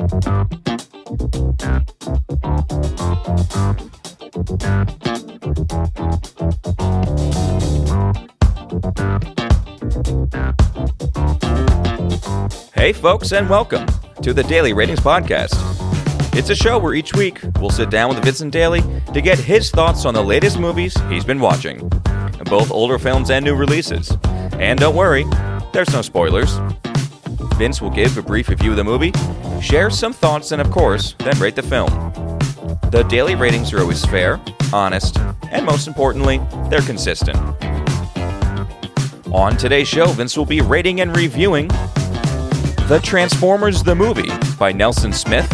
Hey folks, and welcome to the Daily Ratings Podcast. It's a show where each week we'll sit down with Vincent Daly to get his thoughts on the latest movies he's been watching, both older films and new releases. And don't worry, there's no spoilers. Vince will give a brief review of the movie, share some thoughts, and of course, then rate the film. The daily ratings are always fair, honest, and most importantly, they're consistent. On today's show, Vince will be rating and reviewing The Transformers the Movie by Nelson Smith,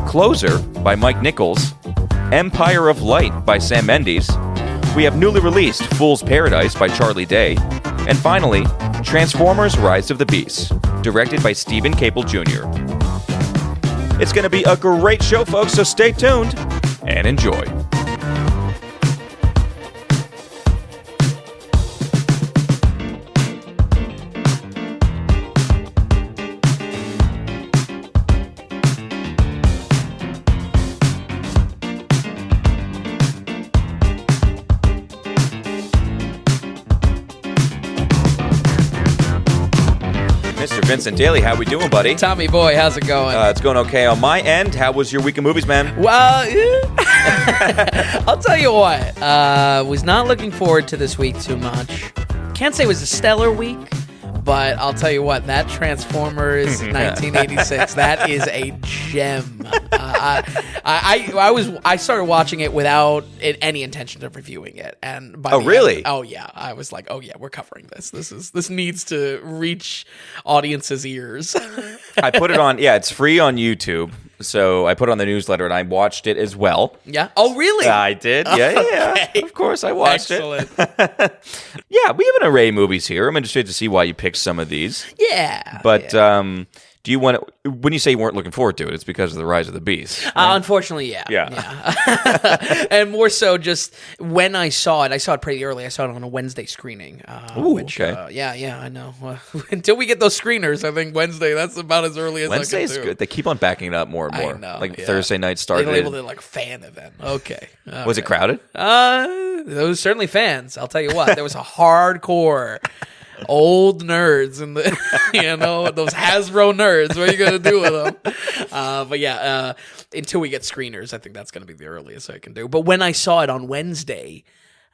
Closer by Mike Nichols, Empire of Light by Sam Mendes. We have newly released Fool's Paradise by Charlie Day, and finally, Transformers Rise of the Beasts, directed by Stephen Caple Jr. It's going to be a great show, folks, so stay tuned and enjoy. Mr. Vincent Daly, how we doing, buddy? Tommy boy, how's it going? It's going okay on my end. How was your week of movies, man? Well, I'll tell you what. Was not looking forward to this week too much. Can't say it was a stellar week, but I'll tell you what. That Transformers 1986, that is a gem. I started watching it without any intention of reviewing it, and by really? I was like, we're covering this. This needs to reach audiences' ears. I put it on. Yeah, it's free on YouTube. So I put it on the newsletter, and I watched it as well. Yeah. Oh, really? I did. Yeah. Okay. Of course, I watched Excellent. it. Yeah, we have an array of movies here. I'm interested to see why you picked some of these. Yeah. But do you want to? When you say you weren't looking forward to it, it's because of the Rise of the Beast. Right? Unfortunately, yeah. And more so, just when I saw it pretty early. I saw it on a Wednesday screening. Okay. Yeah, I know. Until we get those screeners, I think Wednesday. That's about as early as Wednesday I is can do. good. They keep on backing it up more and more. I know. Like yeah. Thursday night started. They labeled it like fan event. Okay. Was it crowded? There was certainly fans. I'll tell you what. There was a hardcore old nerds and those Hasbro nerds. What are you gonna do with them? But yeah, until we get screeners, I think that's gonna be the earliest I can do. But when I saw it on Wednesday,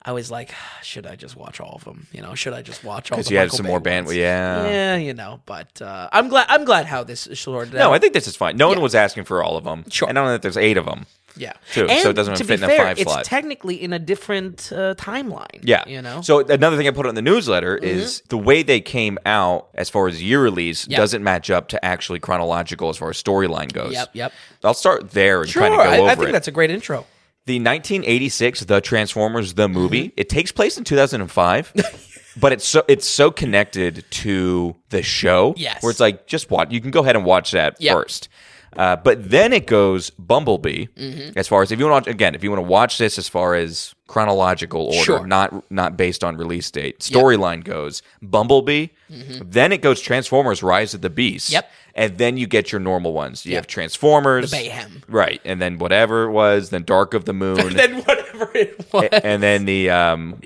I was like, should I just watch all of them? Should I just watch all? Because the you had Michael some Bay more ones? bandwidth. Yeah. Yeah, But I'm glad how this sorted out. No, I think this is fine. No one was asking for all of them. Sure. And I don't know that there's 8 of them. Yeah, too, and so it doesn't to fit be in a fair, 5 slot. It's technically in a different timeline. Yeah. So another thing I put on the newsletter is the way they came out as far as year release doesn't match up to actually chronological as far as storyline goes. Yep. I'll start there and Sure, kind of go over I think that's a great intro. The 1986 The Transformers the movie, it takes place in 2005. But it's so connected to the show, Yes. where it's like, just watch. You can go ahead and watch that first. But then it goes Bumblebee, as far as if you want to watch this as far as chronological order, Sure. not based on release date, storyline goes Bumblebee. Then it goes Transformers: Rise of the Beast. Yep. And then you get your normal ones. You have Transformers, The Mayhem, right? And then whatever it was, then Dark of the Moon, then whatever it was, and then the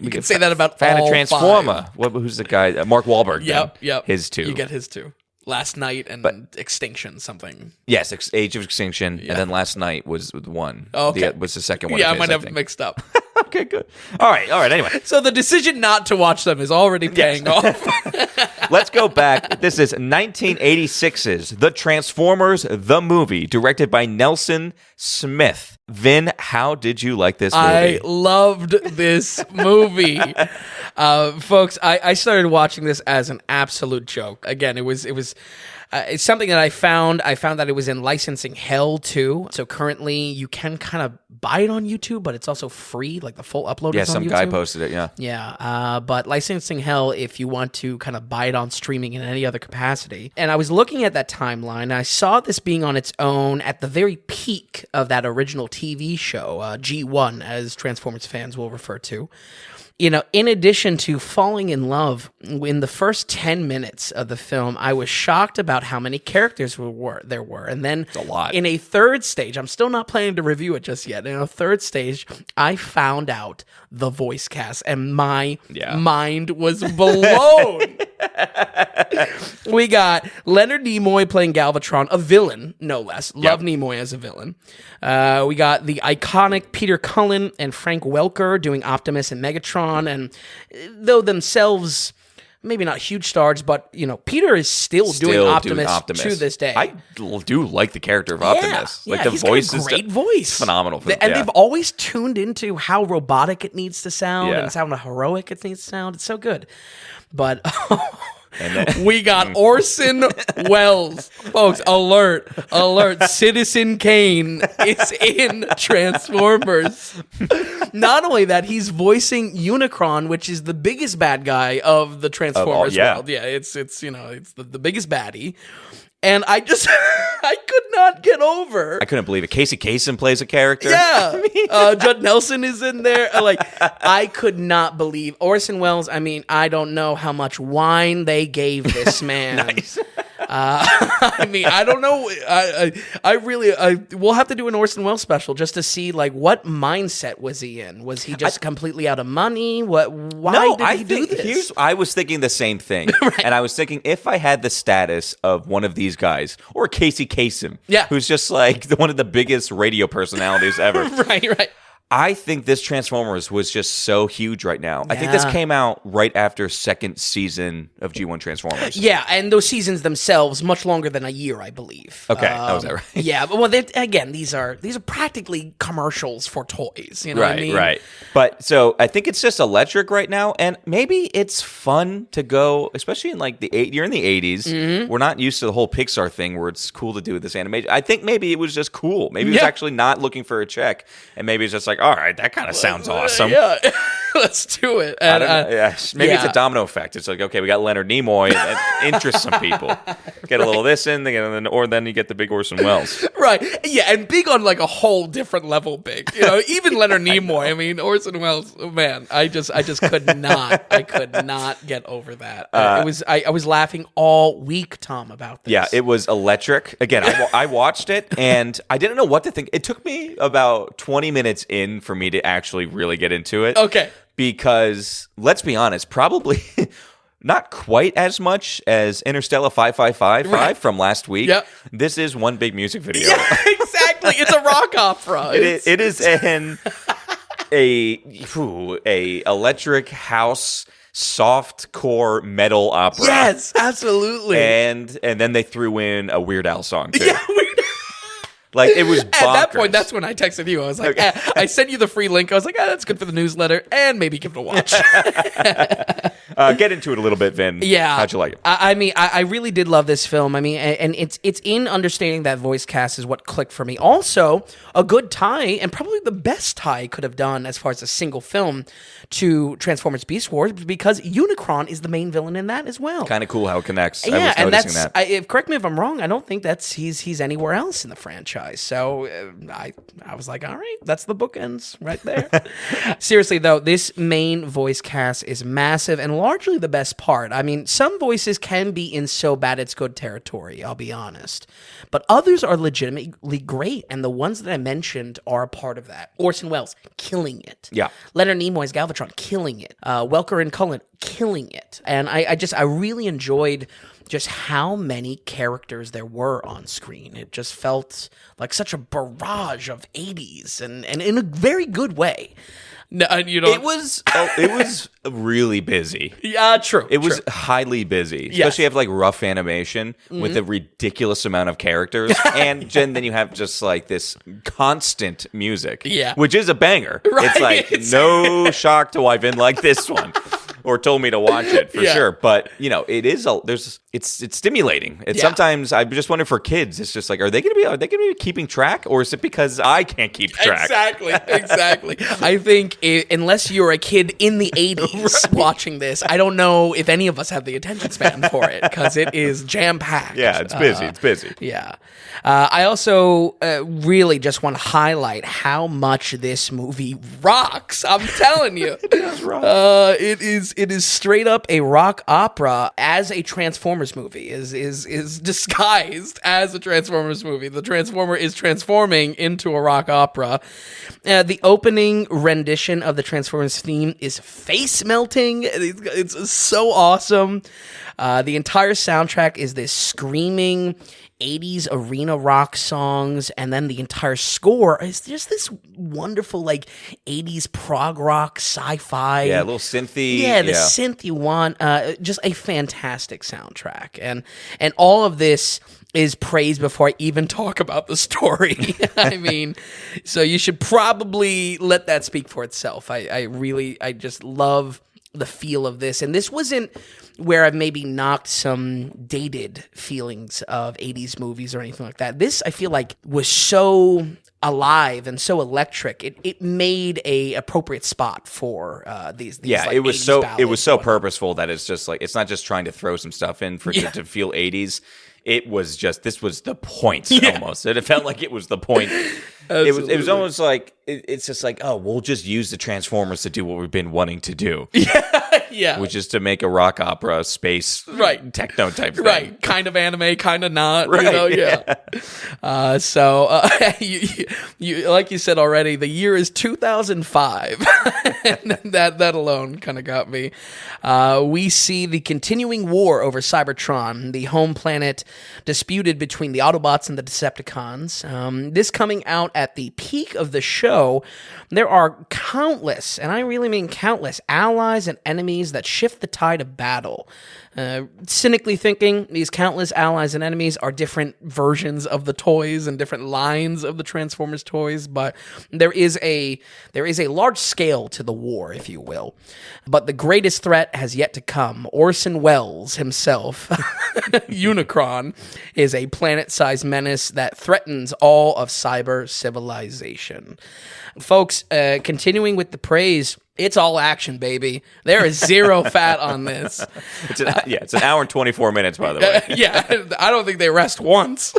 you can say that about Fan all of Transformer. 5. Who's the guy? Mark Wahlberg. Yep. His 2. You get his 2. Last Night and Extinction something. Yes, Age of Extinction, and then Last Night was 1. Oh, okay. Was the second one. Yeah, of I might his, have mixed up. Okay, good. All right. Anyway, So the decision not to watch them is already paying off. let's go back. This is 1986's The Transformers the movie, directed by Nelson Smith. Vin, how did you like this movie? I loved this movie. Folks, I started watching this as an absolute joke. Again, it's something that I found. I found that it was in licensing hell too. So currently you can kind of buy it on YouTube, but it's also free. Like the full upload is on YouTube. Yeah, some guy posted it, yeah. Yeah, but licensing hell if you want to kind of buy it on streaming in any other capacity. And I was looking at that timeline, and I saw this being on its own at the very peak of that original TV show, G1, as Transformers fans will refer to. in addition to falling in love, in the first 10 minutes of the film, I was shocked about how many characters there were. And then a lot. In a third stage, I'm still not planning to review it just yet. In a third stage, I found out the voice cast, and my mind was blown. We got Leonard Nimoy playing Galvatron, a villain, no less. Love Nimoy as a villain. We got the iconic Peter Cullen and Frank Welker doing Optimus and Megatron, and though themselves maybe not huge stars, but Peter is still doing Optimus to this day. I do like the character of Optimus. Like the he's voice got a is great voice, phenomenal. And they've always tuned into how robotic it needs to sound and how heroic it needs to sound. It's so good, but. We got Orson Welles. Folks, alert. Citizen Kane is in Transformers. Not only that, he's voicing Unicron, which is the biggest bad guy of the Transformers world. Yeah, it's the biggest baddie. And I could not get over. I couldn't believe it. Casey Kasem plays a character. Yeah. Judd Nelson is in there. I could not believe. Orson Welles, I don't know how much wine they gave this man. Nice. I don't know. We'll have to do an Orson Welles special just to see what mindset was he in? Was he just completely out of money? Why did he do this? I was thinking the same thing, Right. And I was thinking if I had the status of one of these guys or Casey Kasem, who's just one of the biggest radio personalities ever, right. I think this Transformers was just so huge right now. I think this came out right after second season of G1 Transformers. Yeah, and those seasons themselves much longer than a year, I believe. Okay, that was that right? Yeah, but again, these are practically commercials for toys. You know what I mean? Right. But so I think it's just electric right now, and maybe it's fun to go, especially in you're in the 80s. Mm-hmm. We're not used to the whole Pixar thing where it's cool to do this animation. I think maybe it was just cool. Maybe it was actually not looking for a check, and maybe it's just all right, that kind of sounds awesome. Yeah, let's do it. And, maybe it's a domino effect. It's okay, we got Leonard Nimoy, and interest some people. Get a little of this in, or then you get the big Orson Welles. Right. Yeah, and big on a whole different level big. Even Leonard Nimoy. Orson Welles, man, I just could not. I could not get over that. I was laughing all week, Tom, about this. Yeah, it was electric. Again, I watched it, and I didn't know what to think. It took me about 20 minutes in for me to actually really get into it. Okay. Because, let's be honest, probably not quite as much as Interstellar 5555 from last week. Yep. This is one big music video. Yeah, exactly. It's a rock opera. It is a electric house soft core metal opera. Yes, absolutely. And then they threw in a Weird Al song too. Yeah, it was bonkers. At that point, that's when I texted you. I was like, I sent you the free link. I was like, that's good for the newsletter, and maybe give it a watch. Get into it a little bit, Vin. Yeah. How'd you like it? I really did love this film. And it's in understanding that voice cast is what clicked for me. Also, a good tie, and probably the best tie I could have done as far as a single film to Transformers Beast Wars, because Unicron is the main villain in that as well. Kind of cool how it connects. Yeah, I was and noticing that. Correct me if I'm wrong, I don't think he's anywhere else in the franchise. So I was like, all right, that's the bookends right there. Seriously, though, this main voice cast is massive and largely the best part. Some voices can be in so bad it's good territory, I'll be honest. But others are legitimately great, and the ones that I mentioned are a part of that. Orson Welles, killing it. Yeah. Leonard Nimoy's Galvatron, killing it. Welker and Cullen, killing it. And I really enjoyed just how many characters there were on screen. It just felt like such a barrage of 80s, and in a very good way. No, it was really busy. Yeah, true. It was highly busy, especially you have rough animation with a ridiculous amount of characters, and then you have just this constant music, which is a banger. Right. It's no shock to why Vin like this one. or told me to watch it for Yeah. sure. But it's stimulating. It's sometimes I just wonder for kids, it's just like, are they going to be keeping track, or is it because I can't keep track? Exactly. I think unless you're a kid in the 80s watching this, I don't know if any of us have the attention span for it, because it is jam-packed. Yeah, it's busy. Yeah. I also really just want to highlight how much this movie rocks. I'm telling you. It is straight up a rock opera as a Transformers movie, is disguised as a Transformers movie. The Transformer is transforming into a rock opera. The opening rendition of the Transformers theme is face-melting. It's so awesome. The entire soundtrack is this screaming 80s arena rock songs, and then the entire score is just this wonderful 80s prog rock sci-fi. Yeah, a little synthy. Yeah, the synth you want. Just a fantastic soundtrack. And all of this is praised before I even talk about the story. I mean, so you should probably let that speak for itself. I just love the feel of this. And this wasn't where I've maybe knocked some dated feelings of 80s movies or anything like that. This, I feel like, was so alive and so electric. It made a appropriate spot for these it was so purposeful that it's just like, it's not just trying to throw some stuff in to feel 80s. It was just, this was the point almost. It felt like it was the point. It was almost like, it's just like, oh, we'll just use the Transformers to do what we've been wanting to do. Yeah. Which is to make a rock opera space techno type thing. Right. Kind of anime, kind of not. Right. You like you said already, the year is 2005. And that alone kind of got me. We see the continuing war over Cybertron, the home planet disputed between the Autobots and the Decepticons. This coming out at the peak of the show. There are countless, and I really mean countless, allies and enemies that shift the tide of battle. Cynically thinking, these countless allies and enemies are different versions of the toys and different lines of the Transformers toys, but there is a large scale to the war, if you will. But the greatest threat has yet to come. Orson Welles himself, Unicron, is a planet-sized menace that threatens all of cyber civilization. Folks, continuing with the praise, it's all action, baby. There is zero fat on this. It's an hour and 24 minutes, by the way. I don't think they rest once.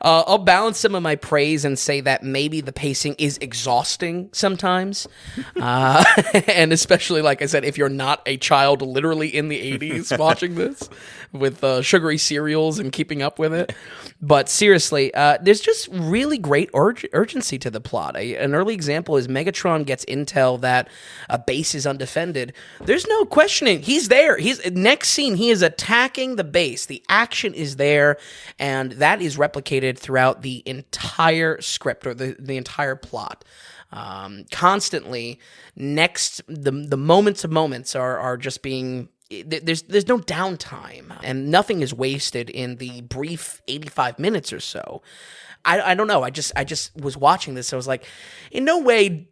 I'll balance some of my praise and say that maybe the pacing is exhausting sometimes. And especially, like I said, if you're not a child literally in the 80s watching this with sugary cereals and keeping up with it. But seriously, there's just really great urgency to the plot. An early example is Megatron gets intel that a base is undefended. There's no questioning. He's there. Next scene, he is attacking the base. The action is there, and that is replicated throughout the entire script or the entire plot. Constantly, the moments of moments are just being... There's no downtime, and nothing is wasted in the brief 85 minutes or so. I don't know. I just was watching this. I was like, in no way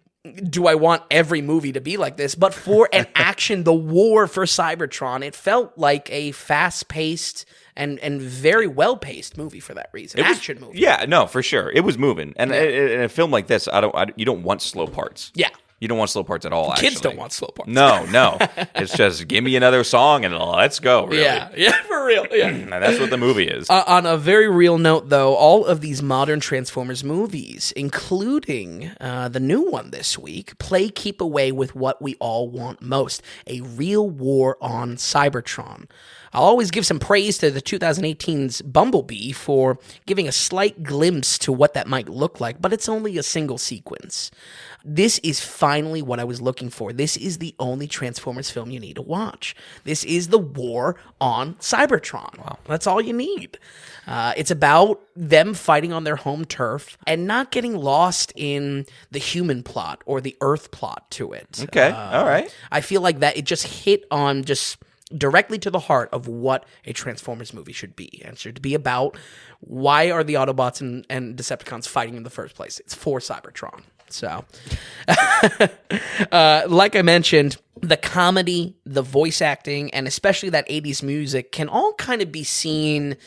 do I want every movie to be like this, but for an action, the war for Cybertron, it felt like a fast-paced and very well-paced movie for that reason. Action movie. Yeah, no, for sure. It was moving. And in a film like this, you don't want slow parts. Yeah. You don't want slow parts at all, Kids actually. don't want slow parts. No. It's just, give me another song and let's go, really. Yeah, for real. Yeah. And that's what the movie is. On a very real note, though, all of these modern Transformers movies, including the new one this week, play keep away with what we all want most, a real war on Cybertron. I'll always give some praise to the 2018's Bumblebee for giving a slight glimpse to what that might look like, but it's only a single sequence. This is finally what I was looking for. This is the only Transformers film you need to watch. This is the war on Cybertron. Wow. That's all you need. It's about them fighting on their home turf and not getting lost in the human plot or the Earth plot to it. Okay, all right. I feel like that it just hit on just directly to the heart of what a Transformers movie should be. And it should be about why are the Autobots and Decepticons fighting in the first place. It's for Cybertron. So, like I mentioned, the comedy, the voice acting, and especially that 80s music can all kind of be seen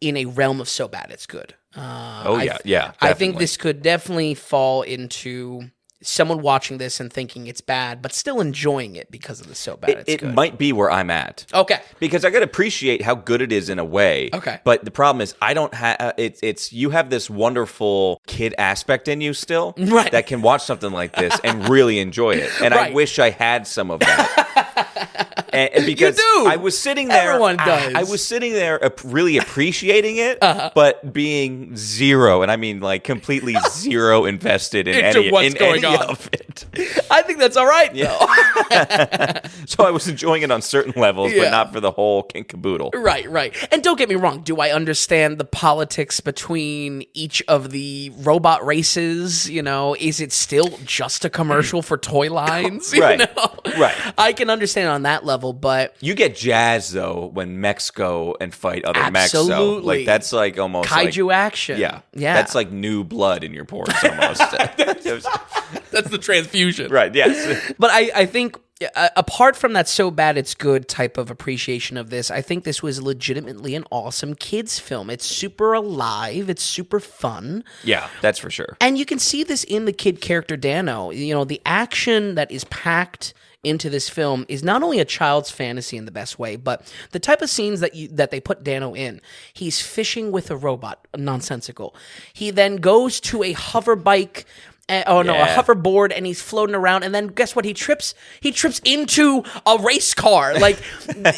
in a realm of so bad it's good. Yeah, I think definitely. this could definitely fall into someone watching this and thinking it's bad, but still enjoying it because of the so bad it's It good. might be where I'm at. Okay. Because I got to appreciate how good it is in a way. Okay. But the problem is I don't have it's you have this wonderful kid aspect in you still Right. that can watch something like this and really enjoy it. And I Right. wish I had some of that. and because You do. I was sitting there Everyone does. I was sitting there really appreciating it, but being zero, and I mean like completely zero invested in Into what's any going on. of it. I think that's all right, though. So I was enjoying it on certain levels, Yeah. but not for the whole kink caboodle. Right. And don't get me wrong. Do I understand the politics between each of the robot races? You know, is it still just a commercial for toy lines? You Right. know? Right. I can understand on that level, but You get jazzed though when mechs go and fight other mechs. So Absolutely. like that's like almost kaiju like, action. Yeah, Yeah. That's like new blood in your pores almost. That's the transfusion. Right. Yes. But I think apart from that so bad it's good type of appreciation of this, I think this was legitimately an awesome kids film. It's super alive. It's super fun. Yeah, that's for sure. And you can see this in the kid character Dano. You know, the action that is packed into this film is not only a child's fantasy in the best way, but the type of scenes that they put Dano in. He's fishing with a robot, nonsensical. He then goes to a hover bike. A hoverboard, and he's floating around, and then guess what? He trips into a race car. Like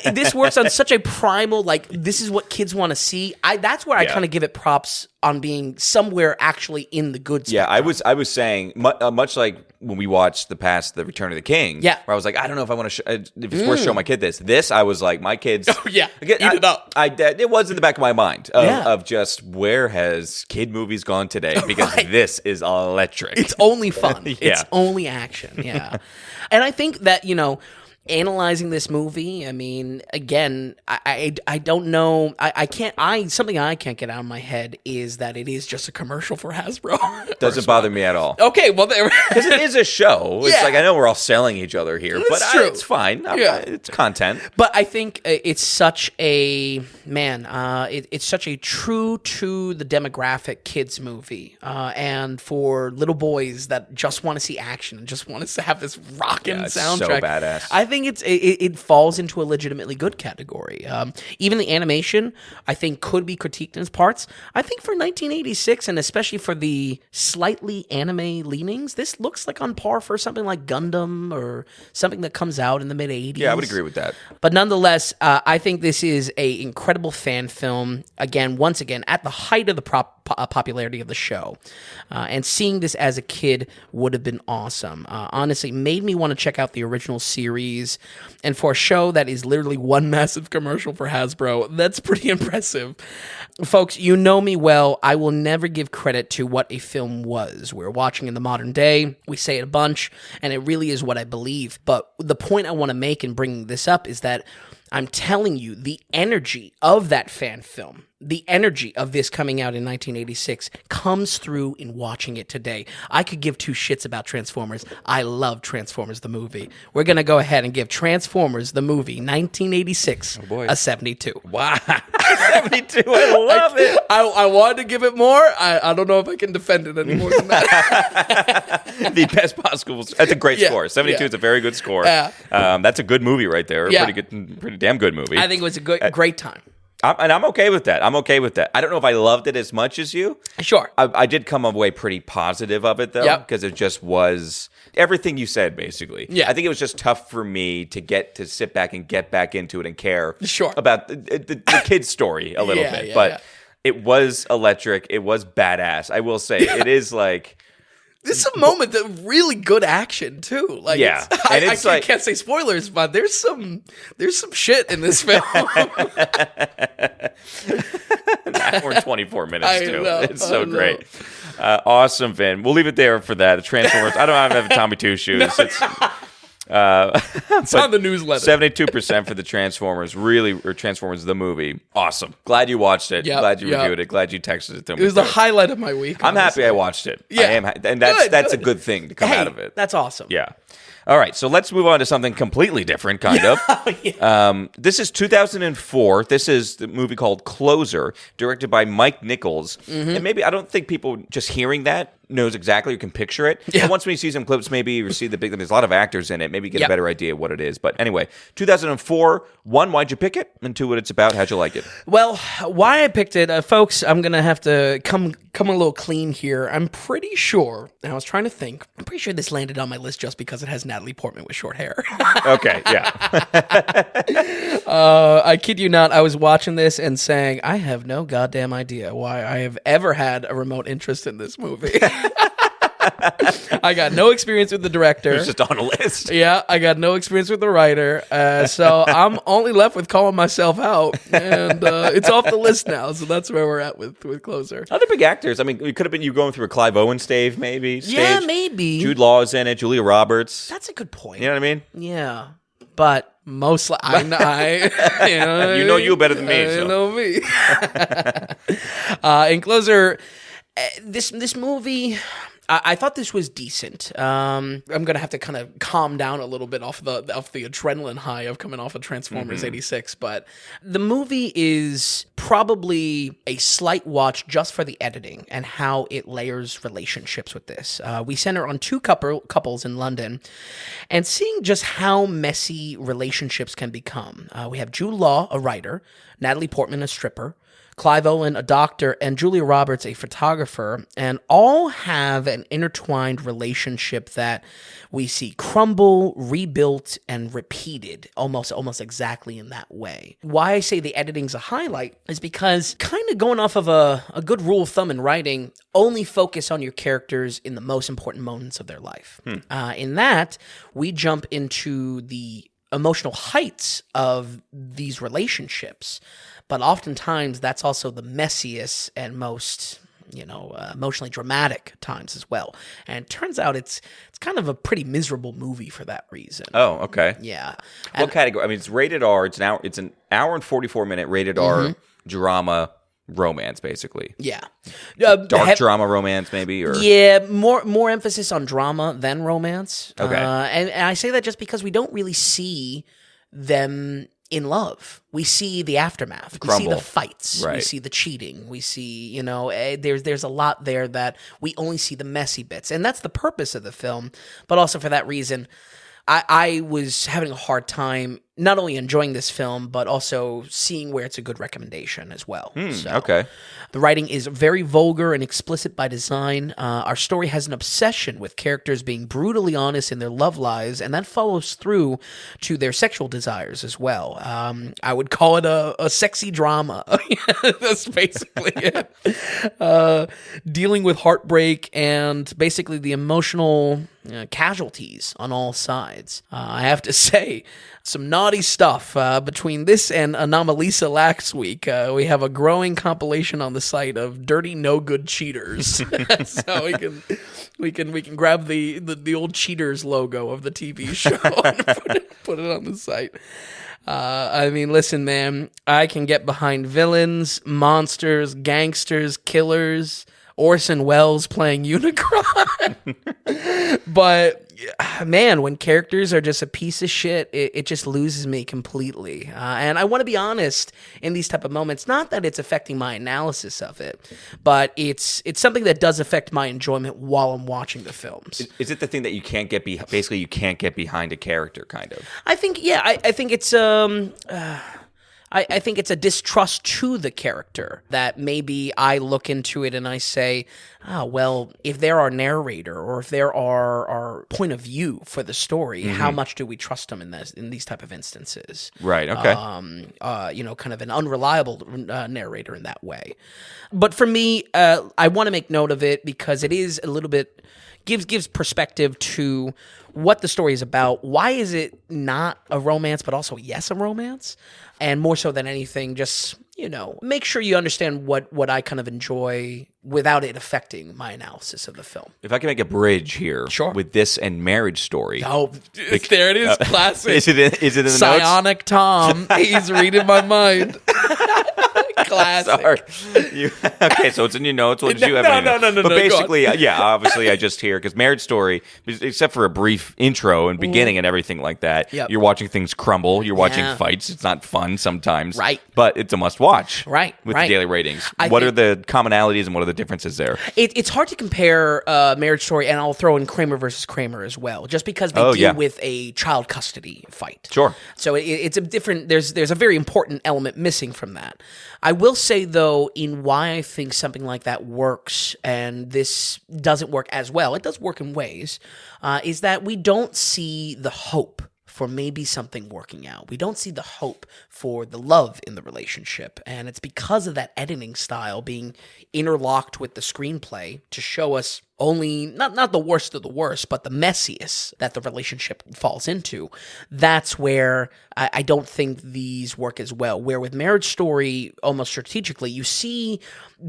this works on such a primal, like this is what kids want to see. That's where I kind of give it props on being somewhere actually in the good Yeah, spectrum. I was saying much like when we watched The Return of the King. Yeah. where I was like, I don't know if I want to if it's worth showing my kid this. This I was like, my kids. Oh, yeah. Again, Eat it up. It was in the back of my mind Yeah. of just where has kid movies gone today because this is electric. It's only fun. Yeah. It's only action. Yeah. And I think that, you know, analyzing this movie, I mean, again, I don't know. Something I can't get out of my head is that it is just a commercial for Hasbro. Doesn't bother me at all. Okay, well, there. Because it is a show. It's Yeah. like, I know we're all selling each other here, but That's true. it's fine. Yeah. It's content. But I think it's such a it's such a true to the demographic kids movie, and for little boys that just want to see action and just want us to have this rocking Yeah, it's so soundtrack. badass. I think it falls into a legitimately good category. Even the animation, I think, could be critiqued in its parts. I think for 1986, and especially for the slightly anime leanings, this looks like on par for something like Gundam or something that comes out in the mid 80s. Yeah, I would agree with that. But nonetheless, I think this is a incredible fan film. Once again, at the height of the popularity of the show, and seeing this as a kid would have been awesome. Honestly, made me want to check out the original series. And for a show that is literally one massive commercial for Hasbro, that's pretty impressive. Folks, you know me well. I will never give credit to what a film was. We're watching in the modern day. We say it a bunch, and it really is what I believe. But the point I want to make in bringing this up is that I'm telling you, the energy of that fan film, the energy of this coming out in 1986 comes through in watching it today. I could give two shits about Transformers. I love Transformers the movie. We're going to go ahead and give Transformers the movie 1986 a 72. Wow. 72. I love it. I wanted to give it more. I don't know if I can defend it any more than that. The best possible. That's a great Yeah, score. 72 yeah. is a very good score. Yeah. That's a good movie right there. Yeah. Pretty damn good movie. I think it was a great time. I'm okay with that. I don't know if I loved it as much as you. Sure. I did come away pretty positive of it, though, Yep. because it just was everything you said, basically. Yeah. I think it was just tough for me to sit back and get back into it and care Sure. about the kid's story a little Yeah, bit. yeah, but yeah. it was electric. It was badass. I will say it is like... This is a moment of really good action too. Like, Yeah. And it's I like- can't say spoilers, but there's some shit in this film. We're 24 minutes I too. know, It's so I know. great. Awesome, Vin. We'll leave it there for that. The Transformers. I don't have Tommy Two Shoes. It's on the newsletter. 72% for the Transformers, or Transformers the movie. Awesome. Glad you watched it. Glad you reviewed it. Glad you texted it to me. It was the highlight of my week. I'm happy I watched it. Yeah. I am, and that's a good thing to come out of it. That's awesome. Yeah. All right, so let's move on to something completely different, kind of. This is 2004. This is the movie called Closer, directed by Mike Nichols. And maybe, I don't think people just hearing that knows exactly, you can picture it. And once we see some clips, maybe, or see there's a lot of actors in it, maybe get a better idea of what it is. But anyway, 2004, one, why'd you pick it? And two, what it's about, how'd you like it? Well, why I picked it, folks, I'm going to have to come a little clean here. I'm pretty sure, and I was trying to think, I'm pretty sure this landed on my list just because it has Natalie Portman with short hair. Okay, yeah. I kid you not, I was watching this and saying, I have no goddamn idea why I have ever had a remote interest in this movie. I got no experience with the director. It's just on a list. Yeah, I got no experience with the writer. So I'm only left with calling myself out. And it's off the list now. So that's where we're at with Closer. Other big actors. I mean, it could have been you going through a Clive Owen stage, maybe. Yeah, maybe. Jude Law is in it. Julia Roberts. That's a good point. You know what I mean? Yeah. But mostly, you know you better than me. You know me. In Closer, this movie, I thought this was decent. I'm gonna have to kind of calm down a little bit off the adrenaline high of coming off of Transformers '86, but the movie is probably a slight watch just for the editing and how it layers relationships with this. We center on two couples in London, and seeing just how messy relationships can become. We have Jude Law, a writer, Natalie Portman, a stripper, Clive Owen, a doctor, and Julia Roberts, a photographer, and all have an intertwined relationship that we see crumble, rebuilt, and repeated almost exactly in that way. Why I say the editing's a highlight is because, kind of going off of a good rule of thumb in writing, only focus on your characters in the most important moments of their life. In that, we jump into the emotional heights of these relationships, but oftentimes that's also the messiest and most, emotionally dramatic times as well. And it turns out it's kind of a pretty miserable movie for that reason. Oh, okay. Yeah. What category? I mean, it's rated R. It's an hour and 44-minute rated R drama romance, basically. Yeah. Dark drama romance, maybe? Or yeah, more emphasis on drama than romance. Okay. And I say that just because we don't really see them in love. We see the aftermath. We see the fights. Right. We see the cheating. We see, there's a lot there that we only see the messy bits. And that's the purpose of the film. But also for that reason, I was having a hard time not only enjoying this film, but also seeing where it's a good recommendation as well. Okay. The writing is very vulgar and explicit by design. Our story has an obsession with characters being brutally honest in their love lives, and that follows through to their sexual desires as well. I would call it a sexy drama. That's basically it. Dealing with heartbreak and basically the emotional casualties on all sides. I have to say, some naughty stuff between this and Anomalisa last week. We have a growing compilation on the site of dirty, no good cheaters. So we can grab the old cheaters logo of the TV show and put it on the site. I mean, listen, man, I can get behind villains, monsters, gangsters, killers, Orson Welles playing Unicron. But man, when characters are just a piece of shit, it just loses me completely. And I want to be honest in these type of moments, not that it's affecting my analysis of it, but it's something that does affect my enjoyment while I'm watching the films. Is it the thing that you can't get basically you can't get behind a character, kind of? I think, yeah, I think it's I think it's a distrust to the character that maybe I look into it and I say, well, if they're our narrator or if they're our point of view for the story, how much do we trust them in these type of instances? Right, okay. Kind of an unreliable narrator in that way. But for me, I want to make note of it because it is a little bit gives perspective to what the story is about. Why is it not a romance, but also, yes, a romance? And more so than anything, just, make sure you understand what I kind of enjoy without it affecting my analysis of the film. If I can make a bridge here with this and Marriage Story. Oh, there it is. Classic. Is it in the notes? Psionic Tom. He's reading my mind. Classic. Sorry. Okay, so it's in your notes. What did you have? No. But basically, obviously, I just hear because Marriage Story, except for a brief intro and beginning and everything like that, you're watching things crumble. You're watching fights. It's not fun sometimes, right? But it's a must-watch, right? With the daily ratings, what are the commonalities and what are the differences there? It's hard to compare Marriage Story, and I'll throw in Kramer versus Kramer as well, just because they deal with a child custody fight. Sure. So it's a different. There's a very important element missing from that. I will say, though, in why I think something like that works and this doesn't work as well, it does work in ways, is that we don't see the hope for maybe something working out. We don't see the hope for the love in the relationship. And it's because of that editing style being interlocked with the screenplay to show us only, not the worst of the worst, but the messiest that the relationship falls into. That's where I don't think these work as well. Where with Marriage Story, almost strategically, you see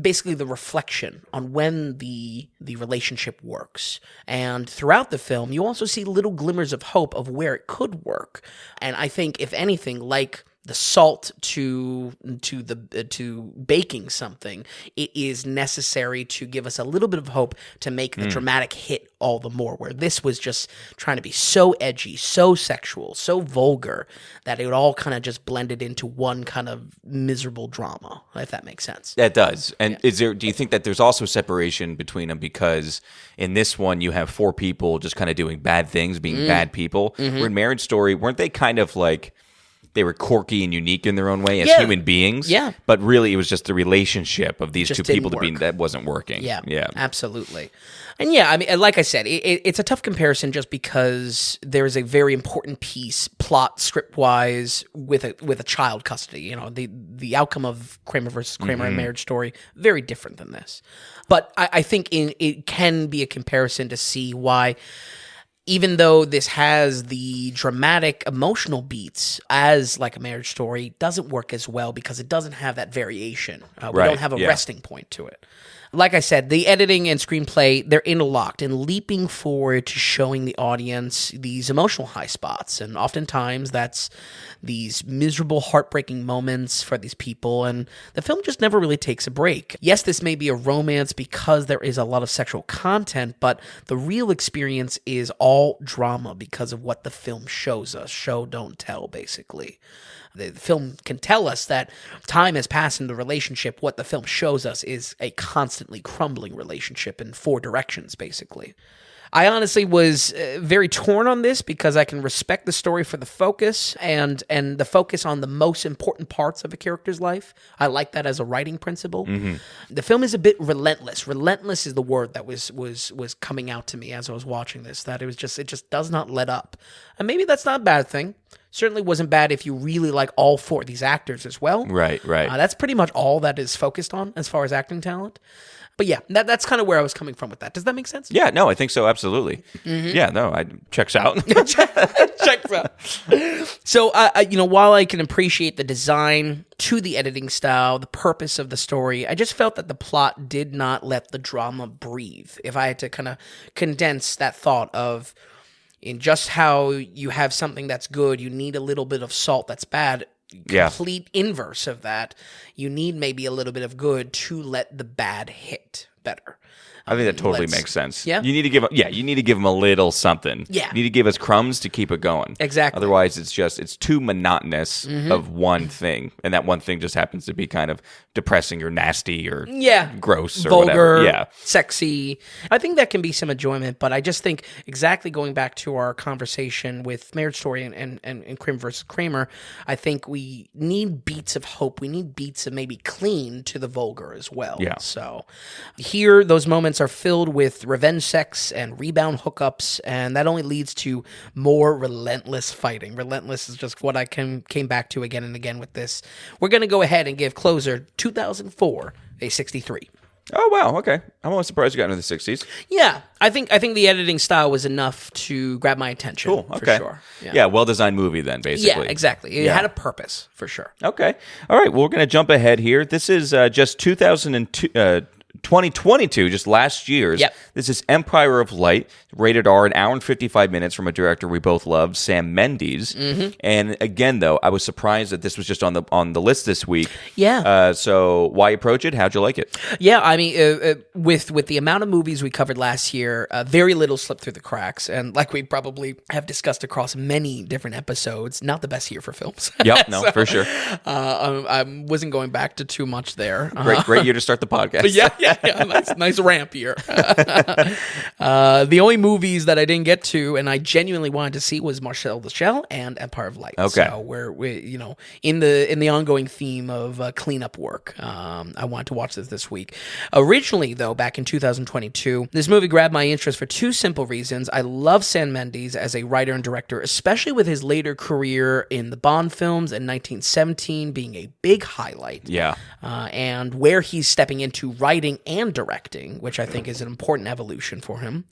basically the reflection on when the relationship works. And throughout the film, you also see little glimmers of hope of where it could work. And I think, if anything, like the salt to baking something, it is necessary to give us a little bit of hope to make the dramatic hit all the more, where this was just trying to be so edgy, so sexual, so vulgar, that it all kind of just blended into one kind of miserable drama, if that makes sense. That does. And do you think that there's also separation between them, because in this one you have four people just kind of doing bad things, being bad people, where in Marriage Story, weren't they kind of like, they were quirky and unique in their own way as human beings. Yeah. But really, it was just the relationship of these two people that wasn't working. Yeah. Absolutely. And I mean, like I said, it's a tough comparison just because there's a very important piece, plot, script-wise, with a child custody. The outcome of Kramer versus Kramer and Marriage Story, very different than this. But I think it can be a comparison to see why, even though this has the dramatic emotional beats as like a Marriage Story, doesn't work as well because it doesn't have that variation. We don't have a resting point to it. Like I said, the editing and screenplay, they're interlocked and leaping forward to showing the audience these emotional high spots. And oftentimes that's these miserable, heartbreaking moments for these people. And the film just never really takes a break. Yes, this may be a romance because there is a lot of sexual content, but the real experience is all drama because of what the film shows us. Show, don't tell, basically. The film can tell us that time has passed in the relationship. What the film shows us is a constantly crumbling relationship in four directions, basically. I honestly was very torn on this because I can respect the story for the focus and the focus on the most important parts of a character's life. I like that as a writing principle. The film is a bit relentless. Relentless is the word that was coming out to me as I was watching this, that it just does not let up. And maybe that's not a bad thing. Certainly wasn't bad if you really like all four of these actors as well. Right. That's pretty much all that is focused on as far as acting talent. But yeah, that's kind of where I was coming from with that. Does that make sense? Yeah, no, I think so, absolutely. Yeah, no, checks out. Checks out. So, while I can appreciate the design to the editing style, the purpose of the story, I just felt that the plot did not let the drama breathe. If I had to kind of condense that thought of, in just how you have something that's good, you need a little bit of salt that's bad. Complete inverse of that. You need maybe a little bit of good to let the bad hit better. I think that totally makes sense. Yeah. You need to give them a little something. Yeah. You need to give us crumbs to keep it going. Exactly. Otherwise, it's too monotonous of one thing, and that one thing just happens to be kind of depressing or nasty or gross or vulgar, whatever. Sexy. I think that can be some enjoyment, but I just think exactly going back to our conversation with Marriage Story and Kramer versus Kramer, I think we need beats of hope. We need beats of maybe clean to the vulgar as well. Yeah. So here, those moments are filled with revenge sex and rebound hookups, and that only leads to more relentless fighting. Relentless is just what I came back to again and again with this. We're going to go ahead and give Closer 2004 a 63. Oh, wow. Okay. I'm almost surprised you got into the 60s. Yeah, I think the editing style was enough to grab my attention. Cool. Okay. For sure. Yeah, well-designed movie then, basically. Yeah, exactly. It had a purpose, for sure. Okay. All right. Well, we're going to jump ahead here. This is just 2022, just last year's. Yep. This is Empire of Light, rated R, an hour and 55 minutes from a director we both love, Sam Mendes. Mm-hmm. And again, though, I was surprised that this was just on the list this week. Yeah. So why approach it? How'd you like it? Yeah, I mean, with the amount of movies we covered last year, very little slipped through the cracks. And like we probably have discussed across many different episodes, not the best year for films. Yep, no, for sure. I wasn't going back to too much there. Great year to start the podcast. But yeah. Nice ramp here. The only movies that I didn't get to and I genuinely wanted to see was Marcel the Shell and Empire of Light. Okay. So we in the ongoing theme of cleanup work, I wanted to watch this week. Originally, though, back in 2022, this movie grabbed my interest for two simple reasons. I love Sam Mendes as a writer and director, especially with his later career in the Bond films and 1917 being a big highlight. Yeah. And where he's stepping into writing and directing, which I think is an important evolution for him.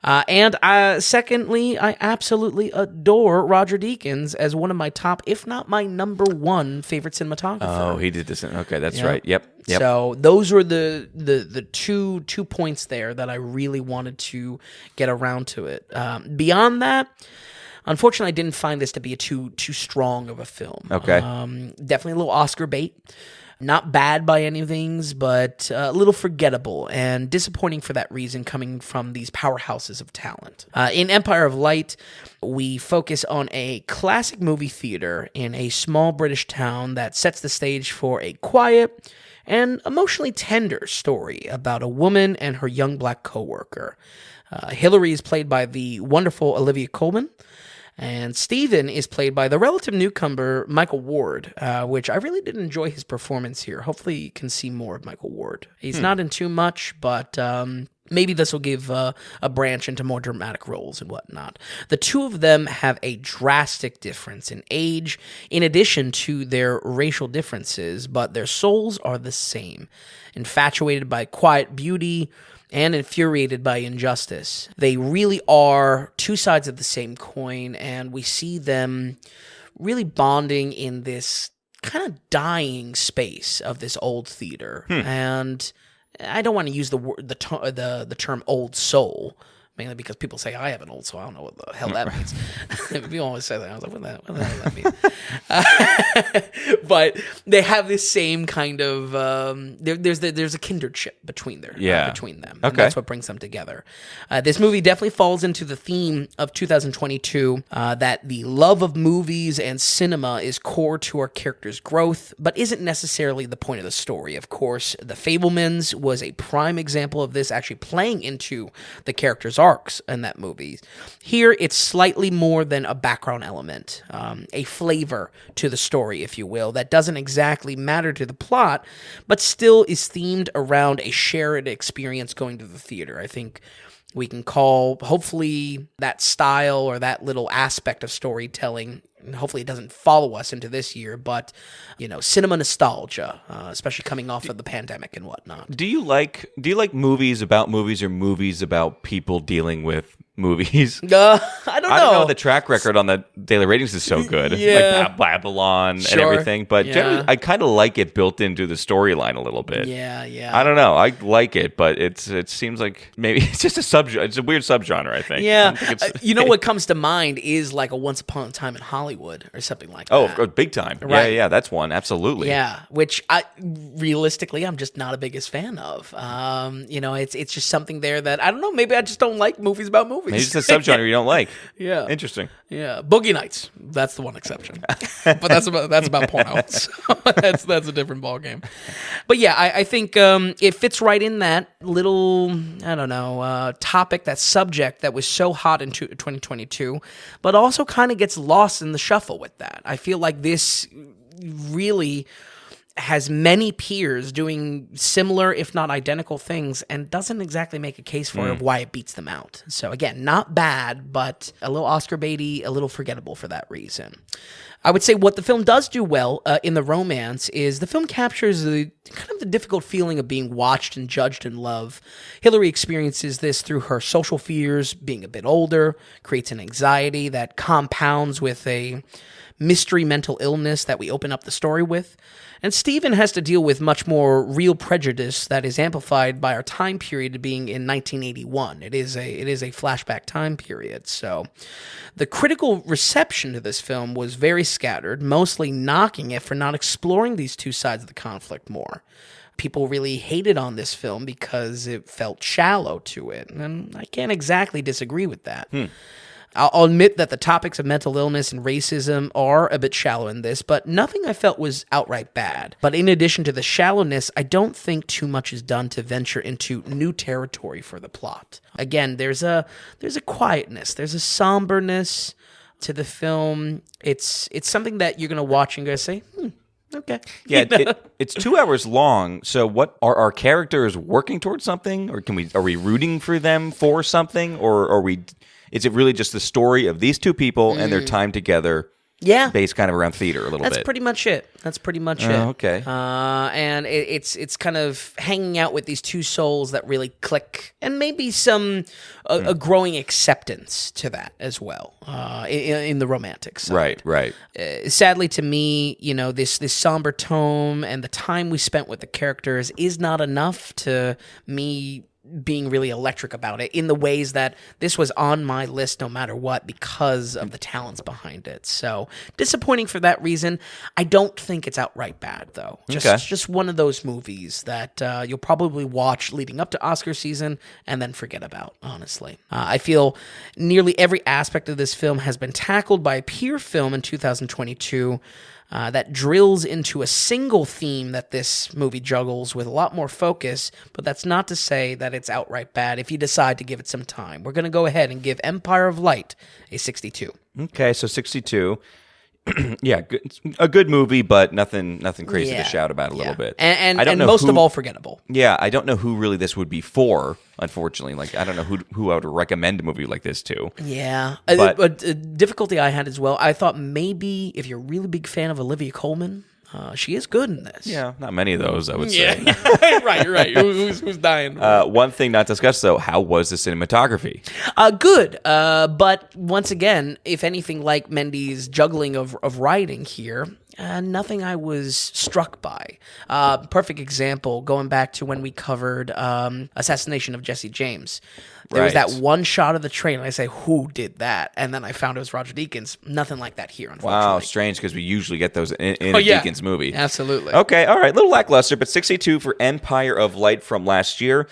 And secondly, I absolutely adore Roger Deakins as one of my top, if not my number one favorite cinematographer. Oh, he did this. Okay, that's right. Yep. So those were the two points there that I really wanted to get around to it. Beyond that, unfortunately, I didn't find this to be too strong of a film. Okay. Definitely a little Oscar bait. Not bad by any things, but a little forgettable and disappointing for that reason coming from these powerhouses of talent. In Empire of Light, we focus on a classic movie theater in a small British town that sets the stage for a quiet and emotionally tender story about a woman and her young black coworker. Hillary is played by the wonderful Olivia Colman. And Stephen is played by the relative newcomer Michael Ward, which I really did enjoy his performance here. Hopefully you can see more of Michael Ward. He's not in too much, but maybe this will give a branch into more dramatic roles and whatnot. The two of them have a drastic difference in age, in addition to their racial differences, but their souls are the same. Infatuated by quiet beauty and infuriated by injustice. They really are two sides of the same coin, and we see them really bonding in this kind of dying space of this old theater. And I don't want to use the term old soul, mainly because people say I have an old soul. I don't know what the hell that means. People always say that. I was like, what the hell does that mean? But they have this same kind of there's a kindredship between them. Okay. And that's what brings them together. This movie definitely falls into the theme of 2022 that the love of movies and cinema is core to our characters' growth, but isn't necessarily the point of the story. Of course, The Fabelmans was a prime example of this, actually playing into the characters' arcs in that movie. Here, it's slightly more than a background element, a flavor to the story, if you will, that doesn't exactly matter to the plot, but still is themed around a shared experience going to the theater. I think we can call, hopefully, that style or that little aspect of storytelling, and hopefully it doesn't follow us into this year, but, cinema nostalgia, especially coming off of the pandemic and whatnot. Do you like movies about movies or movies about people dealing with movies? I don't know. I don't know. The track record on the daily ratings is so good. Yeah. Like Babylon and Sure. everything. But Yeah. generally, I kind of like it built into the storyline a little bit. Yeah. I don't know. I like it, but it seems like maybe it's just it's a weird subgenre, I think. Yeah. I think it's- What comes to mind is like a Once Upon a Time in Hollywood or something like that. Oh, big time. Right. Yeah, that's one. Absolutely. Yeah, which realistically, I'm just not a biggest fan of. It's just something there that, I don't know, maybe I just don't like movies about movies. Maybe it's a subgenre you don't like. Yeah. Interesting. Yeah, Boogie Nights. That's the one exception. But that's about porno. So that's a different ballgame. But yeah, I think it fits right in that little, topic, that subject that was so hot in 2022, but also kind of gets lost in the shuffle with that. I feel like this really has many peers doing similar, if not identical things, and doesn't exactly make a case for why it beats them out. So again, not bad, but a little Oscar baity, a little forgettable for that reason. I would say what the film does do well in the romance is the film captures the difficult feeling of being watched and judged in love. Hillary experiences this through her social fears, being a bit older, creates an anxiety that compounds with a mystery mental illness that we open up the story with. And Stephen has to deal with much more real prejudice that is amplified by our time period being in 1981. It is a flashback time period. So the critical reception to this film was very scattered, mostly knocking it for not exploring these two sides of the conflict more. People really hated on this film because it felt shallow to it, and I can't exactly disagree with that. I'll admit that the topics of mental illness and racism are a bit shallow in this, but nothing I felt was outright bad. But in addition to the shallowness, I don't think too much is done to venture into new territory for the plot. Again, there's a quietness, there's a somberness to the film. It's something that you're going to watch and go say, okay. Yeah, it's 2 hours long. So, what are our characters working towards something, or are we rooting for them for something, or are we? Is it really just the story of these two people and their time together? Yeah, based kind of around theater a little bit. That's pretty much it. Okay. And it's kind of hanging out with these two souls that really click, and maybe some a growing acceptance to that as well in the romantic side. Right. Sadly, to me, this somber tone and the time we spent with the characters is not enough to me being really electric about it in the ways that this was on my list no matter what because of the talents behind it. So disappointing for that reason. I don't think it's outright bad though. Just one of those movies that you'll probably watch leading up to Oscar season and then forget about, honestly. I feel nearly every aspect of this film has been tackled by a peer film in 2022 that drills into a single theme that this movie juggles with a lot more focus, but that's not to say that it's outright bad if you decide to give it some time. We're going to go ahead and give Empire of Light a 62. Okay, so 62. Yeah, a good movie, but nothing crazy to shout about a little bit. And most of all, forgettable. Yeah, I don't know who really this would be for, unfortunately. Like, I don't know who I would recommend a movie like this to. Yeah. But a difficulty I had as well, I thought maybe if you're a really big fan of Olivia Colman, she is good in this. Yeah, not many of those, I would say. Right. Who's dying? One thing not discussed, though, how was the cinematography? Good. But once again, if anything like Mendy's juggling of writing here, nothing I was struck by. Perfect example, going back to when we covered Assassination of Jesse James. There was that one shot of the train, and I say, who did that? And then I found it was Roger Deakins. Nothing like that here, unfortunately. Wow, strange, because we usually get those in a Deakins movie. Absolutely. Okay, all right, little lackluster, but 62 for Empire of Light from last year.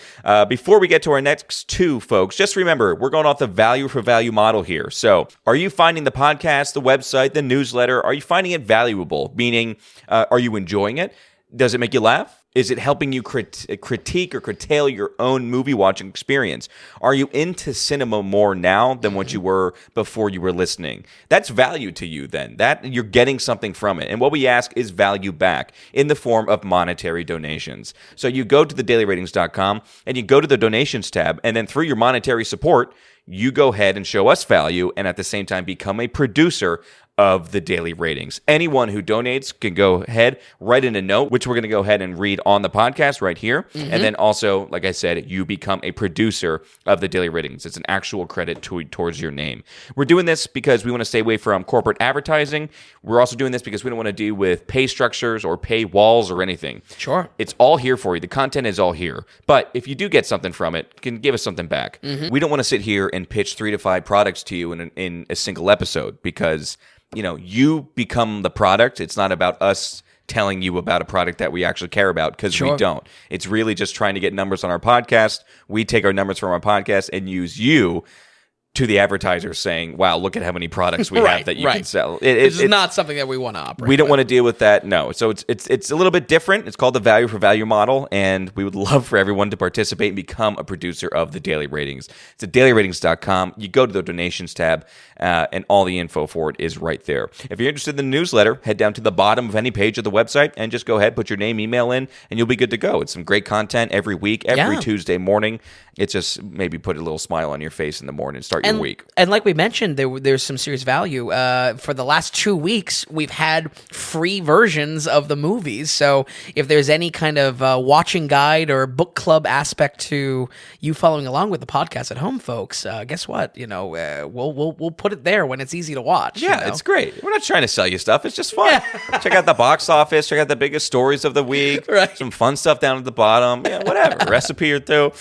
Before we get to our next two, folks, just remember, we're going off the value for value model here. So, are you finding the podcast, the website, the newsletter, are you finding it valuable? Meaning, are you enjoying it? Does it make you laugh? Is it helping you critique or curtail your own movie watching experience? Are you into cinema more now than what you were before you were listening? That's value to you then. That you're getting something from it. And what we ask is value back in the form of monetary donations. So you go to thedailyratings.com and you go to the donations tab, and then through your monetary support, you go ahead and show us value and at the same time become a producer of the Daily Ratings. Anyone who donates can go ahead, write in a note, which we're going to go ahead and read on the podcast right here. Mm-hmm. And then also, like I said, you become a producer of the Daily Ratings. It's an actual credit towards your name. We're doing this because we want to stay away from corporate advertising. We're also doing this because we don't want to deal with pay structures or pay walls or anything. Sure. It's all here for you. The content is all here. But if you do get something from it, you can give us something back. Mm-hmm. We don't want to sit here and pitch 3 to 5 products to you in a single episode because you become the product. It's not about us telling you about a product that we actually care about because we don't. It's really just trying to get numbers on our podcast. We take our numbers from our podcast and use you to the advertisers saying, wow, look at how many products we have that you can sell. It's not something that we want to operate. We don't want to deal with that, no. So it's a little bit different. It's called the value for value model, and we would love for everyone to participate and become a producer of the Daily Ratings. It's at dailyratings.com. You go to the donations tab, and all the info for it is right there. If you're interested in the newsletter, head down to the bottom of any page of the website and just go ahead, put your name, email in, and you'll be good to go. It's some great content every week, every Tuesday morning. It's just maybe put a little smile on your face in the morning. Start your week. And like we mentioned, there's some serious value. For the last 2 weeks, we've had free versions of the movies. So if there's any kind of watching guide or book club aspect to you following along with the podcast at home, folks, guess what? We'll put it there when it's easy to watch. Yeah, it's great. We're not trying to sell you stuff. It's just fun. Yeah. Check out the box office. Check out the biggest stories of the week. Right. Some fun stuff down at the bottom. Yeah, whatever. Recipe or two.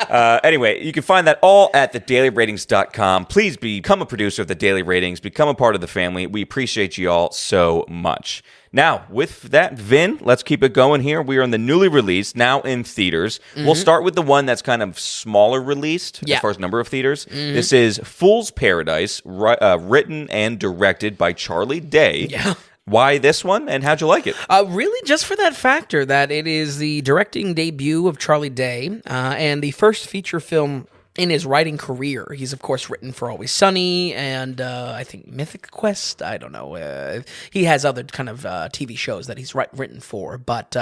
Anyway, you can find that all at thedailyratings.com. Please become a producer of The Daily Ratings. Become a part of the family. We appreciate you all so much. Now, with that, Vin, let's keep it going here. We are in the newly released, now in theaters. Mm-hmm. We'll start with the one that's kind of smaller released as far as number of theaters. Mm-hmm. This is Fool's Paradise, written and directed by Charlie Day. Yeah. Why this one, and how'd you like it? Really, just for that factor that it is the directing debut of Charlie Day and the first feature film in his writing career. He's, of course, written for Always Sunny and I think Mythic Quest. I don't know. He has other kind of TV shows that he's written for, but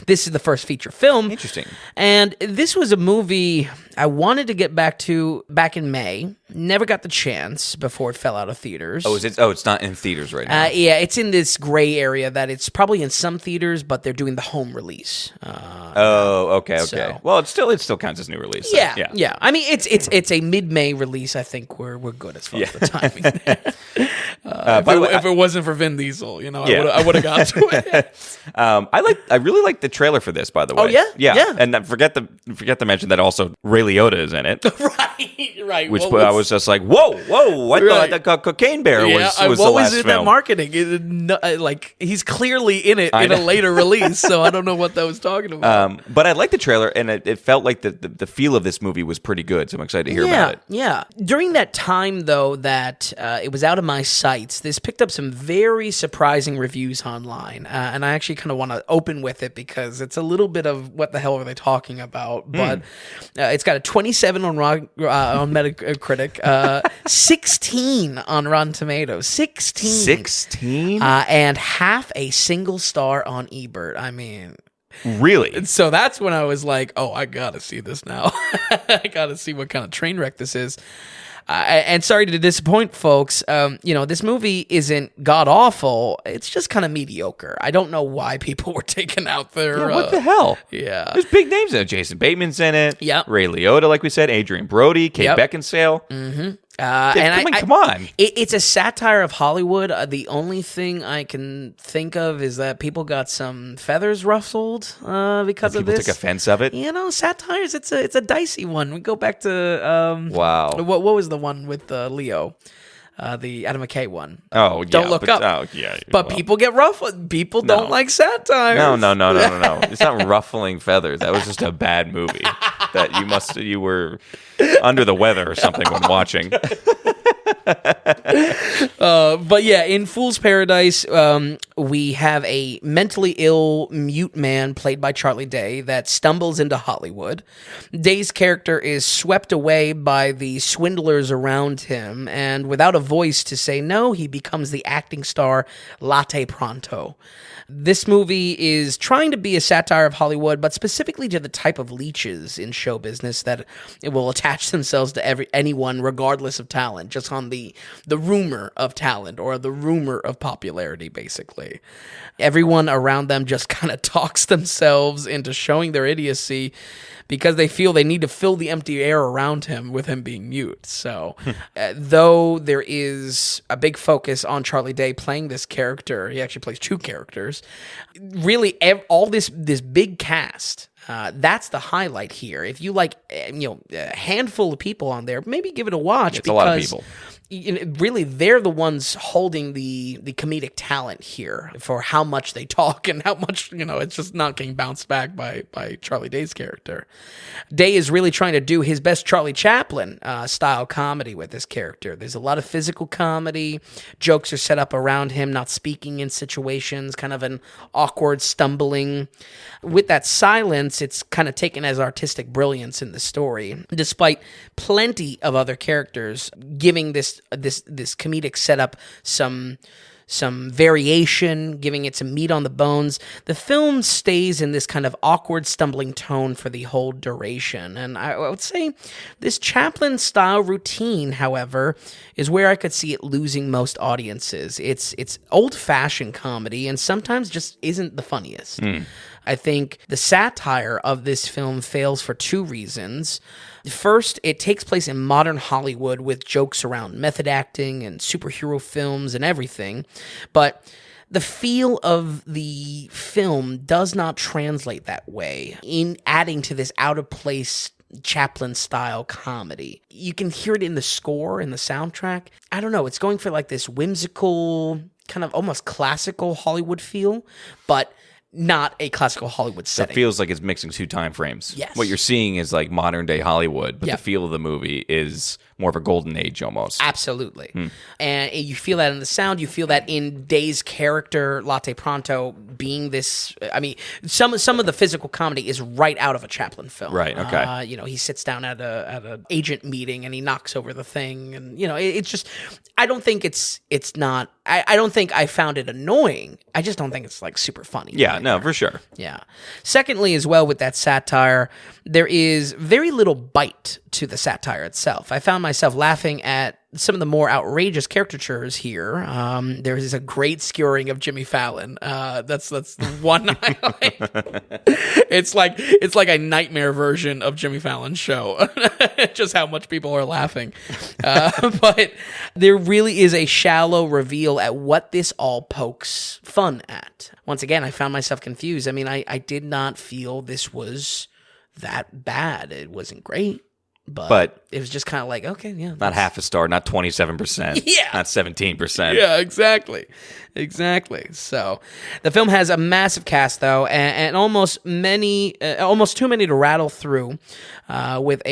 this is the first feature film. Interesting. And this was a movie I wanted to get back to back in May. Never got the chance before it fell out of theaters. Oh, it's not in theaters right now. Yeah, it's in this gray area that it's probably in some theaters, but they're doing the home release. Okay. So. Well, it still counts as new release. So, yeah. I mean, it's a mid-May release. I think we're good as far as the timing. If it wasn't for Vin Diesel, I would have got to it. I really like the trailer for this, by the way. Oh yeah. And forget to mention that also Ray Liotta is in it. right. Which I was just like, whoa! I thought the Cocaine Bear was the last film. What was in that marketing? He's clearly in it in a later release, so I don't know what that was talking about. But I liked the trailer, and it felt like the feel of this movie was pretty good. So I'm excited to hear about it. Yeah. During that time, though, that it was out of my sights, this picked up some very surprising reviews online, and I actually kind of want to open with it because it's a little bit of what the hell are they talking about. But it's got a 27 on Metacritic, 16 on Rotten Tomatoes, 16, and half a single star on Ebert. I mean. Really? So that's when I was like, oh, I gotta see this now. I gotta see what kind of train wreck this is. And sorry to disappoint folks, this movie isn't god-awful. It's just kind of mediocre. I don't know why people were taking out their... Yeah, what the hell? Yeah. There's big names in it. Jason Bateman's in it. Yeah. Ray Liotta, like we said. Adrian Brody. Kate Beckinsale. Mm-hmm. Come on. It's a satire of Hollywood. The only thing I can think of is that people got some feathers ruffled because of this. People took offense of it. Satires. It's a dicey one. We go back to wow. What was the one with Leo? The Adam McKay one. Oh, yeah. Don't look up. Oh, yeah. But people get ruffled. People don't like satire. No. It's not ruffling feathers. That was just a bad movie that you were under the weather or something when watching. But yeah, in Fool's Paradise, we have a mentally ill mute man played by Charlie Day that stumbles into Hollywood. Day's character is swept away by the swindlers around him, and without a voice to say no, he becomes the acting star Latte Pronto. This movie is trying to be a satire of Hollywood, but specifically to the type of leeches in show business that it will attach themselves to anyone regardless of talent, just on the rumor of talent or the rumor of popularity, basically. Everyone around them just kind of talks themselves into showing their idiocy because they feel they need to fill the empty air around him with him being mute. So, though there is a big focus on Charlie Day playing this character, he actually plays two characters. Really, all this big cast, that's the highlight here. If you like, a handful of people on there, maybe give it a watch. It's a lot of people. Really, they're the ones holding the comedic talent here for how much they talk and how much, it's just not getting bounced back by Charlie Day's character. Day is really trying to do his best Charlie Chaplin style comedy with this character. There's a lot of physical comedy. Jokes are set up around him not speaking in situations, kind of an awkward stumbling. With that silence, it's kind of taken as artistic brilliance in the story, despite plenty of other characters giving this comedic setup some some variation, giving it some meat on the bones, the film stays in this kind of awkward, stumbling tone for the whole duration. And I would say this Chaplin-style routine, however, is where I could see it losing most audiences. It's old-fashioned comedy and sometimes just isn't the funniest. I think the satire of this film fails for two reasons. First, it takes place in modern Hollywood with jokes around method acting and superhero films and everything, but the feel of the film does not translate that way in adding to this out-of-place Chaplin-style comedy. You can hear it in the score, in the soundtrack. I don't know, it's going for like this whimsical, kind of almost classical Hollywood feel, but not a classical Hollywood setting. It feels like it's mixing two time frames. Yes. What you're seeing is like modern day Hollywood, but the feel of the movie is more of a golden age almost. Absolutely. And you feel that in the sound. You feel that in Day's character, Latte Pronto, being this... I mean, some of the physical comedy is right out of a Chaplin film. Right, okay. He sits down at an agent meeting and he knocks over the thing. And, it's just... I don't think it's not... I don't think I found it annoying. I just don't think it's, like, super funny. Yeah, no, for sure. Yeah. Secondly, as well, with that satire, there is very little bite to the satire itself. I found myself laughing at some of the more outrageous caricatures here. There is a great skewering of Jimmy Fallon. That's the one highlight. It's like a nightmare version of Jimmy Fallon's show. Just how much people are laughing. But there really is a shallow reveal at what this all pokes fun at. Once again, I found myself confused. I mean, I did not feel this was that bad. It wasn't great. But it was just kind of like, okay, yeah. Not half a star, not 27%. Yeah. Not 17%. Yeah, exactly. So the film has a massive cast, though, and almost too many to rattle through, with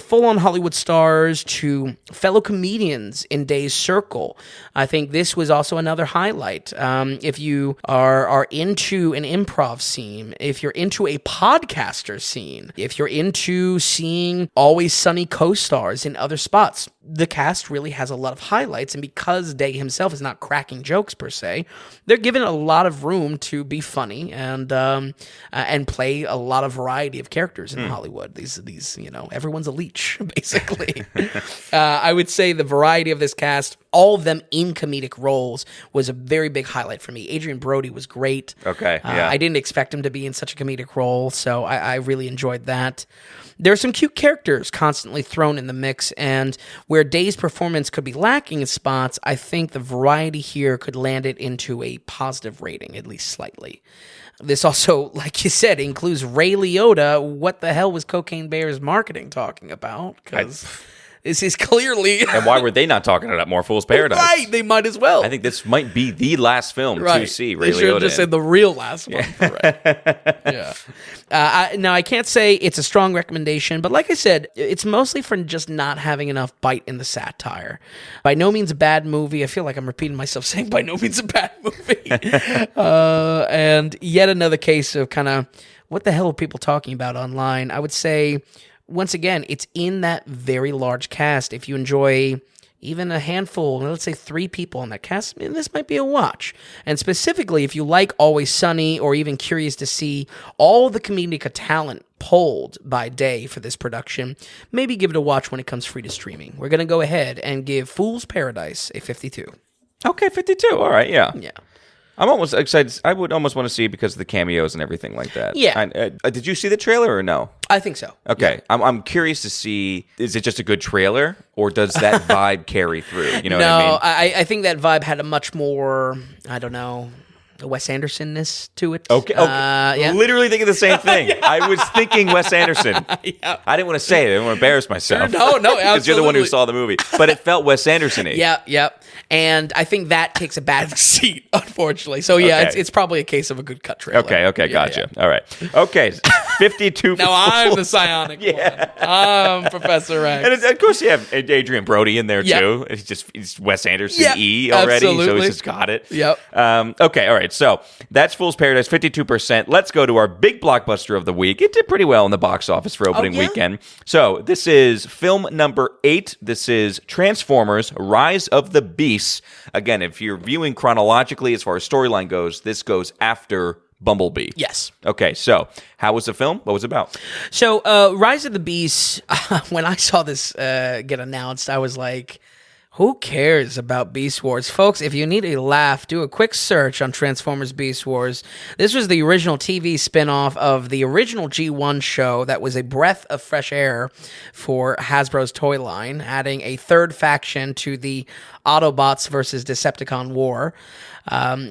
full-on Hollywood stars to fellow comedians in Day's circle. I think this was also another highlight. If you are into an improv scene, if you're into a podcaster scene, if you're into seeing Always Sunny co-stars in other spots, the cast really has a lot of highlights, and because Day himself is not cracking jokes per se, they're given a lot of room to be funny and play a lot of variety of characters in Hollywood. These everyone's a leech basically. I would say the variety of this cast, all of them in comedic roles, was a very big highlight for me. Adrian Brody was great. Okay, yeah. I didn't expect him to be in such a comedic role, so I really enjoyed that. There are some cute characters constantly thrown in the mix, and where Day's performance could be lacking in spots, I think the variety here could land it into a positive rating, at least slightly. This also, like you said, includes Ray Liotta. What the hell was Cocaine Bear's marketing talking about? Because this is clearly... And why were they not talking about More Fool's Paradise? Right, they might as well. I think this might be the last film to see Ray Liotta. They should have just said the real last one for Ray. Yeah. Now, I can't say it's a strong recommendation, but like I said, it's mostly for just not having enough bite in the satire. By no means a bad movie. I feel like I'm repeating myself saying by no means a bad movie. And yet another case of kind of what the hell are people talking about online? I would say... Once again, it's in that very large cast. If you enjoy even a handful, let's say 3 people in that cast, this might be a watch. And specifically, if you like Always Sunny or even curious to see all the comedic talent pulled by Day for this production, maybe give it a watch when it comes free to streaming. We're going to go ahead and give Fool's Paradise a 52. Okay, 52. All right, yeah. Yeah. I'm almost excited. I would almost want to see it because of the cameos and everything like that. Yeah. Did you see the trailer or no? I think so. Okay. Yeah. I'm curious to see, is it just a good trailer or does that vibe carry through? You know what I mean? No, I think that vibe had a much more, I don't know, a Wes Anderson-ness to it. Okay. Yeah. Literally thinking the same thing. Yeah. I was thinking Wes Anderson. Yeah. I didn't want to say it. I didn't want to embarrass myself. No, absolutely. Because you're the one who saw the movie. But it felt Wes Anderson-y. Yeah. And I think that takes a bad seat, unfortunately. So, yeah, it's probably a case of a good cut trailer. Okay, gotcha. Yeah. All right. Okay, 52 Now I'm the psionic one. I'm Professor X. And of course you have Adrian Brody in there, too. He's Wes Anderson-y already, absolutely. so he's just got it. Yep. Okay, all right. right, so that's Fool's Paradise, 52%. Let's go to our big blockbuster of the week. It did pretty well in the box office for opening weekend. So this is film number 8. This is Transformers: Rise of the Beasts. Again, if you're viewing chronologically as far as storyline goes, this goes after Bumblebee. Yes. Okay, so how was the film? What was it about? So, Rise of the Beasts, when I saw this get announced, I was like, who cares about Beast Wars? Folks, if you need a laugh, do a quick search on Transformers Beast Wars. This was the original TV spinoff of the original G1 show that was a breath of fresh air for Hasbro's toy line, adding a third faction to the Autobots versus Decepticon war.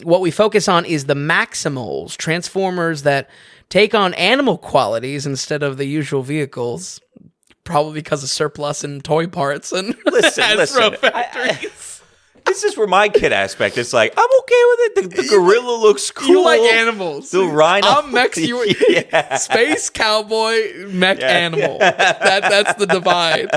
What we focus on is the Maximals, Transformers that take on animal qualities instead of the usual vehicles. Probably because of surplus and toy parts and listen. factories. This is where my kid aspect is like, I'm okay with it. The gorilla looks cool. You like animals. The rhino. I'm mech. Space cowboy mech animal. That's the divide.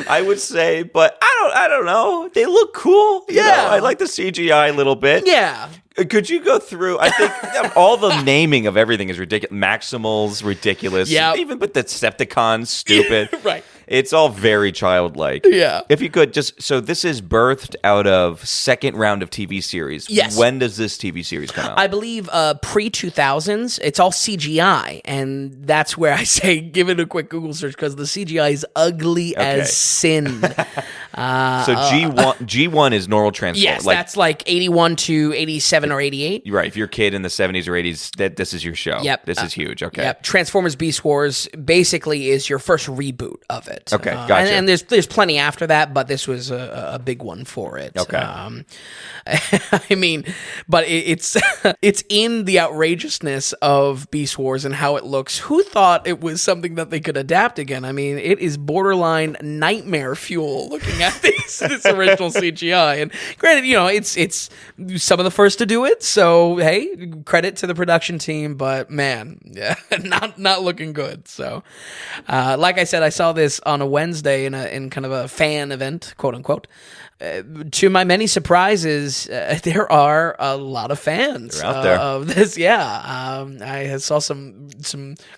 I would say, but I don't know. They look cool. You know, I like the CGI a little bit. Yeah. Could you go through? I think all the naming of everything is ridiculous. Maximals, ridiculous. Yeah. Even with the Decepticons, stupid. Right. It's all very childlike. Yeah. If you could just, so this is birthed out of second round of TV series. Yes. When does this TV series come out? I believe pre-2000s. It's all CGI, and that's where I say give it a quick Google search because the CGI is ugly as sin. So G1 is normal Transformers. Yes, that's like 81 to 87 or 88. Right. If you're a kid in the 70s or 80s, this is your show. Yep. This is huge. Okay. Yep. Transformers Beast Wars basically is your first reboot of it. Okay, gotcha. And there's plenty after that, but this was a big one for it. Okay. I mean, but it's it's in the outrageousness of Beast Wars and how it looks. Who thought it was something that they could adapt again? I mean, it is borderline nightmare fuel looking at this original CGI. And granted, you know, it's some of the first to do it. So hey, credit to the production team. But man, yeah, not looking good. So, like I said, I saw this on a Wednesday in kind of a fan event, quote unquote. To my many surprises, there are a lot of fans of this. Yeah, I saw some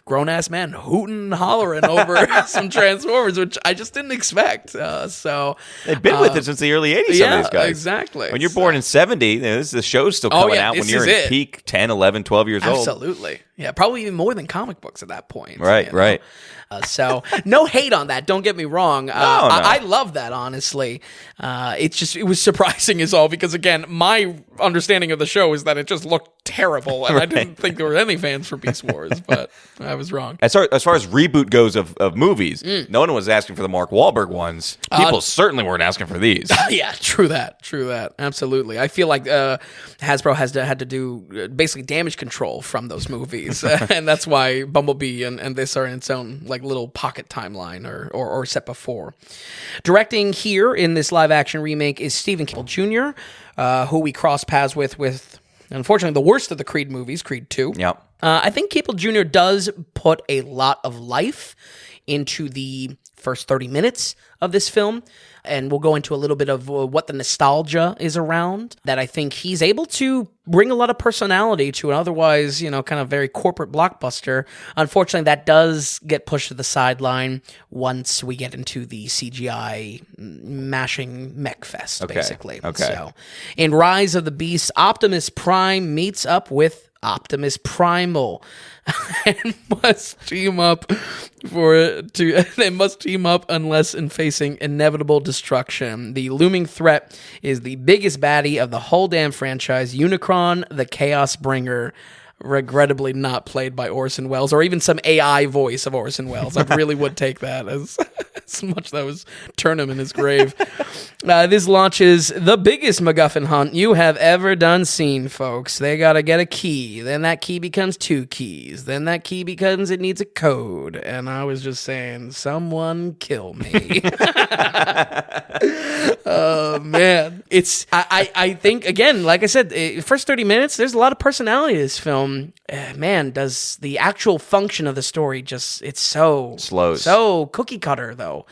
grown ass men hooting and hollering over some Transformers, which I just didn't expect. So they've been with it since the early 80s. Some of these guys, exactly. When you're born in 70, the show's still coming out when you're in peak 10, 11, 12 years old. Absolutely. Yeah, probably even more than comic books at that point. Right, right. So no hate on that. Don't get me wrong. I love that, honestly. It was surprising as all because, again, my understanding of the show is that it just looked terrible, and I didn't think there were any fans for Beast Wars, but I was wrong. As far as reboot goes of movies, no one was asking for the Mark Wahlberg ones. People certainly weren't asking for these. Yeah, true that. Absolutely. I feel like Hasbro had to do basically damage control from those movies, and that's why Bumblebee and this are in its own like little pocket timeline or set before. Directing here in this live action remake is Stephen Cable Jr., who we cross paths with unfortunately the worst of the Creed movies, Creed 2. Yep. I think Cable Jr. does put a lot of life into the first 30 minutes of this film, and we'll go into a little bit of what the nostalgia is around, that I think he's able to bring a lot of personality to an otherwise, kind of very corporate blockbuster. Unfortunately, that does get pushed to the sideline once we get into the CGI mashing mech fest, basically. Okay. So, in Rise of the Beast, Optimus Prime meets up with Optimus Primal and must team up they must team up unless in facing inevitable destruction. The looming threat is the biggest baddie of the whole damn franchise, Unicron, the Chaos Bringer. Regrettably not played by Orson Welles, or even some AI voice of Orson Welles. I really would take that as much that was turn him in his grave. This launches the biggest MacGuffin hunt you have ever seen, folks. They gotta get a key, then that key becomes 2 keys, then that key becomes it needs a code, and I was just saying, someone kill me. Oh man. I think, again, like I said, first 30 minutes, there's a lot of personality to this film. Man, does the actual function of the story it's so Slows. So cookie cutter, though.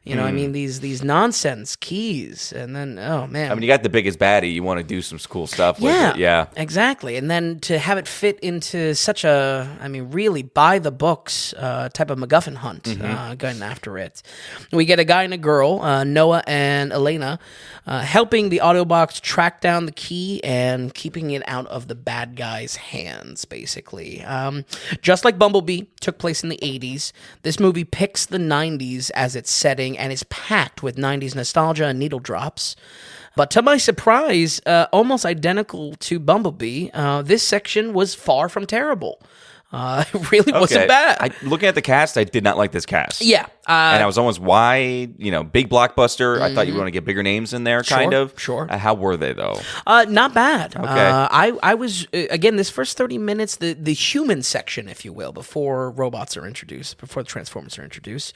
You know, I mean, these nonsense keys, and then, oh, man. I mean, you got the biggest baddie. You want to do some cool stuff with it. Yeah, exactly. And then to have it fit into such really by-the-books type of MacGuffin hunt going after it. We get a guy and a girl, Noah and Elena, helping the Autobots track down the key and keeping it out of the bad guy's hands, basically. Just like Bumblebee took place in the 80s, this movie picks the 90s as its setting and is packed with 90s nostalgia and needle drops. But to my surprise, almost identical to Bumblebee, this section was far from terrible. It really wasn't bad. Looking at the cast, I did not like this cast. Yeah. And I was almost, why, big blockbuster. I thought you were going to get bigger names in there, kind of. Sure. How were they, though? Not bad. Okay. I was, again, this first 30 minutes, the human section, if you will, before robots are introduced, before the Transformers are introduced,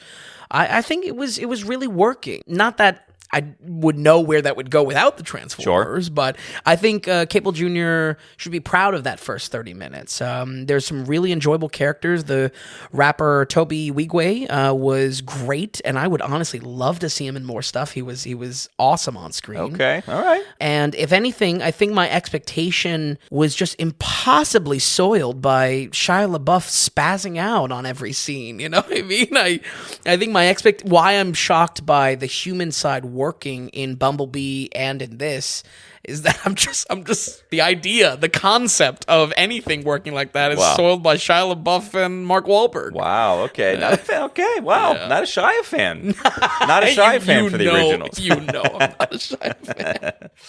I think it was really working. Not that I would know where that would go without the Transformers, but I think Cable Jr. should be proud of that first 30 minutes. There's some really enjoyable characters. The rapper Toby Wigwe was great, and I would honestly love to see him in more stuff. He was awesome on screen. Okay, all right. And if anything, I think my expectation was just impossibly soiled by Shia LaBeouf spazzing out on every scene. You know what I mean? I think why I'm shocked by the human side working in Bumblebee and in this is that I'm just the idea, the concept of anything working like that is soiled by Shia LaBeouf and Mark Wahlberg. Wow. Okay. Not a fan. Okay. Wow. Yeah. Not a Shia fan. Not a Shia fan for the originals. You know, I'm not a Shia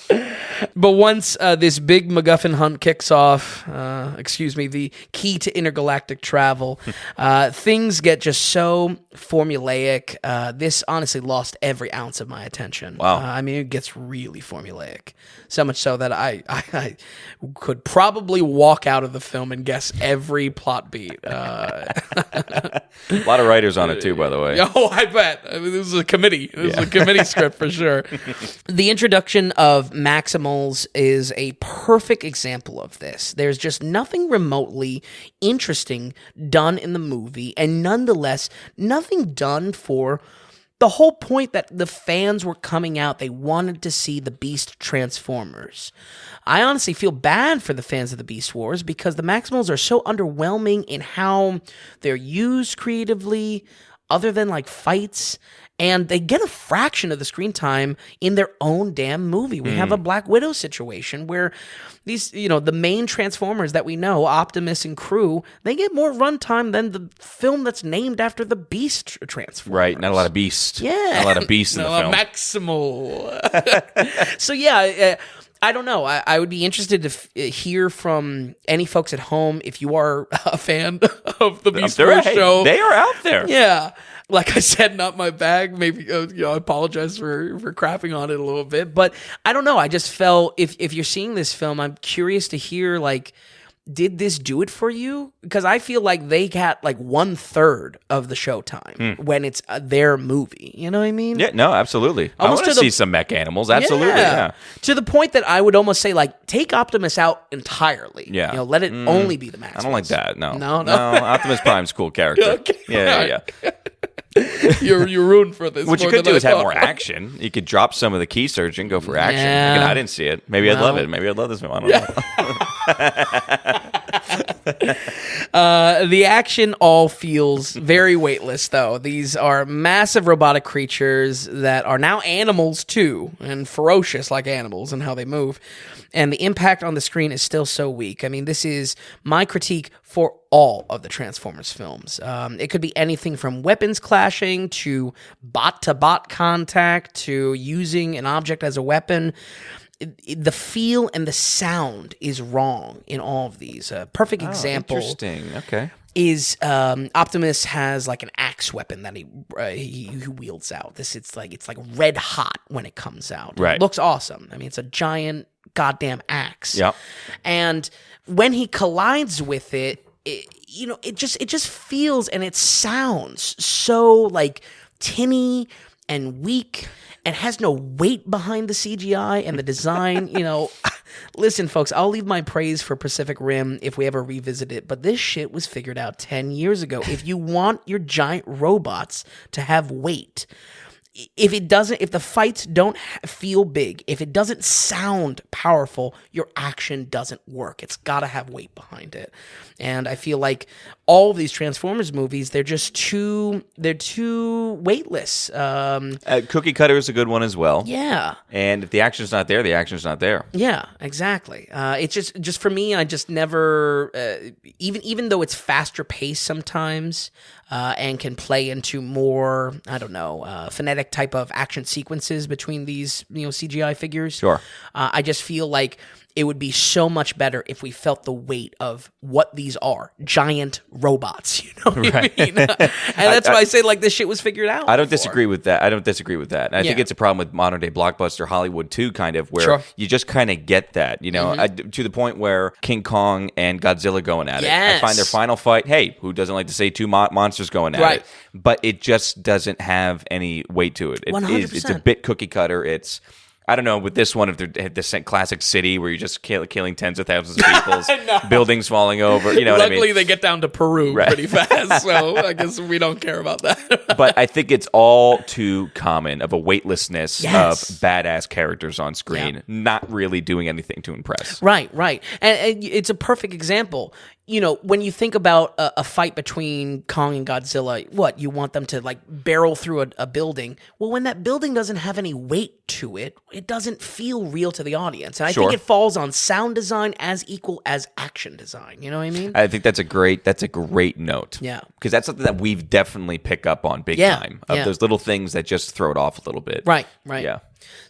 fan. But once this big MacGuffin hunt kicks off, the key to intergalactic travel, things get just so formulaic. This honestly lost every ounce of my attention. Wow. It gets really formulaic. So much so that I could probably walk out of the film and guess every plot beat. A lot of writers on it too, by the way. Oh, I bet. This is a committee. This is a committee script for sure. The introduction of Maximals is a perfect example of this. There's just nothing remotely interesting done in the movie, and nonetheless, nothing done for the whole point that the fans were coming out. They wanted to see the Beast Transformers. I honestly feel bad for the fans of the Beast Wars because the Maximals are so underwhelming in how they're used creatively, other than like fights, and they get a fraction of the screen time in their own damn movie. We have a Black Widow situation where these, the main Transformers that we know, Optimus and crew, they get more runtime than the film that's named after the Beast Transformers. Right, not a lot of Beast. Yeah. Not a lot of Beast in the film. Maximal. So yeah, I don't know. I would be interested to hear from any folks at home if you are a fan of the Beast Wars show. They are out there. Yeah. Like I said, not my bag. Maybe I apologize for crapping on it a little bit, but I don't know. I just felt if you're seeing this film, I'm curious to hear did this do it for you? Because I feel like they got 1/3 of the showtime when it's their movie. You know what I mean? Yeah, no, absolutely. Almost I want to see some mech animals. Absolutely, yeah. To the point that I would almost say, take Optimus out entirly. Yeah. Let it only be the Maximals. I don't like that. No. No. Optimus Prime's a cool character. Okay. Yeah. You're ruined for this. What you could do is have more action. You could drop some of the key surgeon, go for action. Yeah. Again, I didn't see it. Maybe I'd love it. Maybe I'd love this film. I don't know. The action all feels very weightless, though. These are massive robotic creatures that are now animals, too, and ferocious like animals in how they move. And the impact on the screen is still so weak. This is my critique for all of the Transformers films. It could be anything from weapons clashing to bot-to-bot contact to using an object as a weapon. The feel and the sound is wrong in all of these. A perfect example. Interesting. Okay. Is Optimus has an axe weapon that he wields out. It's like red hot when it comes out. Right. It looks awesome. It's a giant goddamn axe. Yep. And when he collides with it, it just feels and it sounds so tinny and weak and has no weight behind the CGI and the design. Listen, folks, I'll leave my praise for Pacific Rim if we ever revisit it, but this shit was figured out 10 years ago. If you want your giant robots to have weight, if the fights don't feel big, if it doesn't sound powerful, your action doesn't work. It's got to have weight behind it. And I feel like all of these Transformers movies, they're too weightless. Cookie Cutter is a good one as well. Yeah. And if the action's not there, the action's not there. Yeah, exactly. It's just for me, I just never, even though it's faster paced sometimes, and can play into more, I don't know, phonetic type of action sequences between these, CGI figures. Sure. I just feel like it would be so much better if we felt the weight of what these are, giant robots, what I mean? And that's why I say, like, this shit was figured out. I don't disagree with that. I think it's a problem with modern day blockbuster Hollywood too, kind of, where you just kind of get that, to the point where King Kong and Godzilla going at it. I find their final fight, hey, who doesn't like to say two monsters going at it? But it just doesn't have any weight to it. 100%. It's a bit cookie cutter. I don't know, with this one, if they're this classic city where you're just killing tens of thousands of people, buildings falling over, what I mean? Luckily, they get down to Peru pretty fast, so I guess we don't care about that. But I think it's all too common of a weightlessness of badass characters on screen, not really doing anything to impress. Right. And it's a perfect example. When you think about a fight between Kong and Godzilla, what, you want them to, like, barrel through a building? Well, when that building doesn't have any weight to it, it doesn't feel real to the audience. And I think it falls on sound design as equal as action design. You know what I mean? I think that's a great note. Yeah. Because that's something that we've definitely picked up on big time. Of those little things that just throw it off a little bit. Right. Yeah.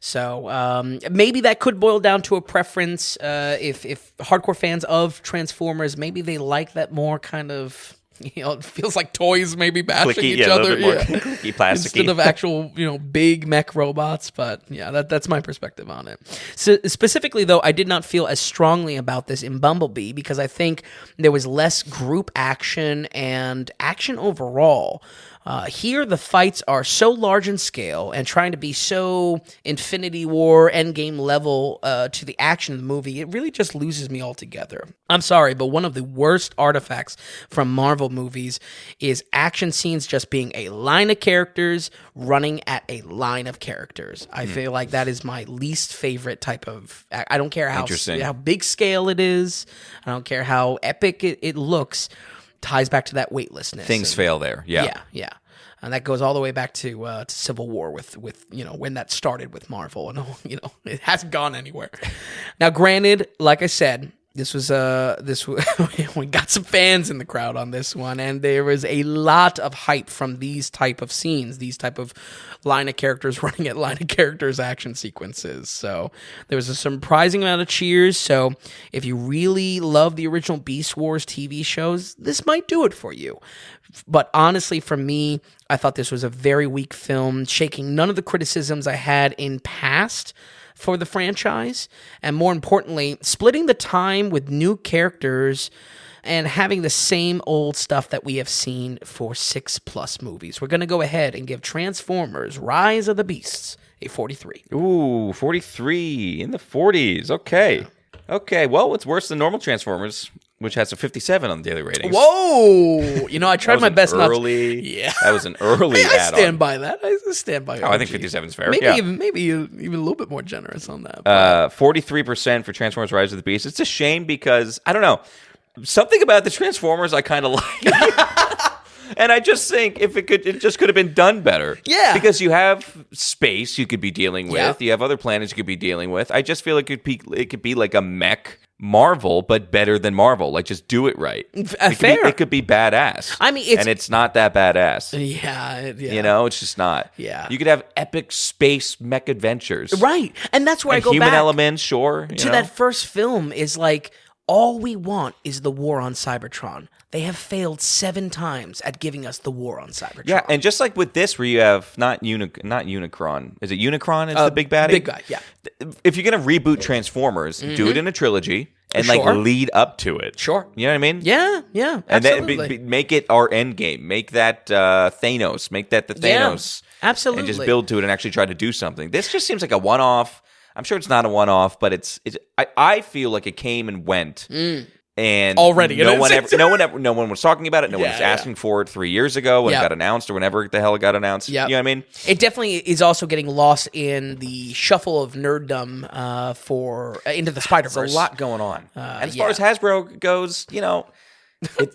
So maybe that could boil down to a preference. If hardcore fans of Transformers, maybe they like that more kind of, it feels like toys maybe bashing each other. Clicky, plasticky. Instead of actual, big mech robots. But yeah, that's my perspective on it. So specifically, though, I did not feel as strongly about this in Bumblebee because I think there was less group action and action overall. Here, the fights are so large in scale and trying to be so Infinity War Endgame level to the action of the movie, it really just loses me altogether. I'm sorry, but one of the worst artifacts from Marvel movies is action scenes just being a line of characters running at a line of characters. I feel like that is my least favorite type of... I don't care how big scale it is. I don't care how epic it looks. Ties back to that weightlessness. Things fail there. Yeah. And that goes all the way back to Civil War with when that started with Marvel, and it hasn't gone anywhere. Now, granted, like I said, we got some fans in the crowd on this one, and there was a lot of hype from these type of scenes, these type of line of characters running at line of characters action sequences. So there was a surprising amount of cheers. So if you really love the original Beast Wars TV shows, this might do it for you. But honestly, for me, I thought this was a very weak film, shaking none of the criticisms I had in past for the franchise, and more importantly, splitting the time with new characters and having the same old stuff that we have seen for 6+ movies. We're going to go ahead and give Transformers Rise of the Beasts a 43. Ooh, 43 in the 40s. Okay. Okay, well, it's worse than normal Transformers, which has a 57 on the daily ratings. Whoa! I tried my best not to... Yeah. That was an early add-on. I stand by that. I stand by it. I think 57 is fair. Maybe even a little bit more generous on that. 43% for Transformers Rise of the Beast. It's a shame because, I don't know, something about the Transformers I kind of like. And I just think it just could have been done better. Yeah. Because you have space you could be dealing with. Yeah. You have other planets you could be dealing with. I just feel like it could be like a mech Marvel, but better than Marvel. Like, just do it right. Fair. It could be badass. I mean, it's not that badass. Yeah. It's just not. Yeah. You could have epic space mech adventures. Right. And that's where I go human back. elements, sure. To that first film is like, all we want is the war on Cybertron. They have failed 7 times at giving us the war on Cybertron. Yeah, and just like with this, where you have not Unicron. Is it Unicron? Is the big baddie? Big guy, yeah. If you're going to reboot Transformers, do it in a trilogy. and Sure. like lead up to it. Sure. You know what I mean? Yeah, And absolutely. then make it our end game. Make that Thanos. Make that the Thanos. Absolutely. And just build to it and actually try to do something. This just seems like a one-off. I'm sure it's not a one-off, but I feel like it came and went. And Already. no one was talking about it. No one was asking for it 3 years ago when it got announced or whenever the hell it got announced. Yep. You know what I mean? It definitely is also getting lost in the shuffle of nerddom for Into the Spider-Verse. There's a lot going on. And as yeah. far as Hasbro goes, you know,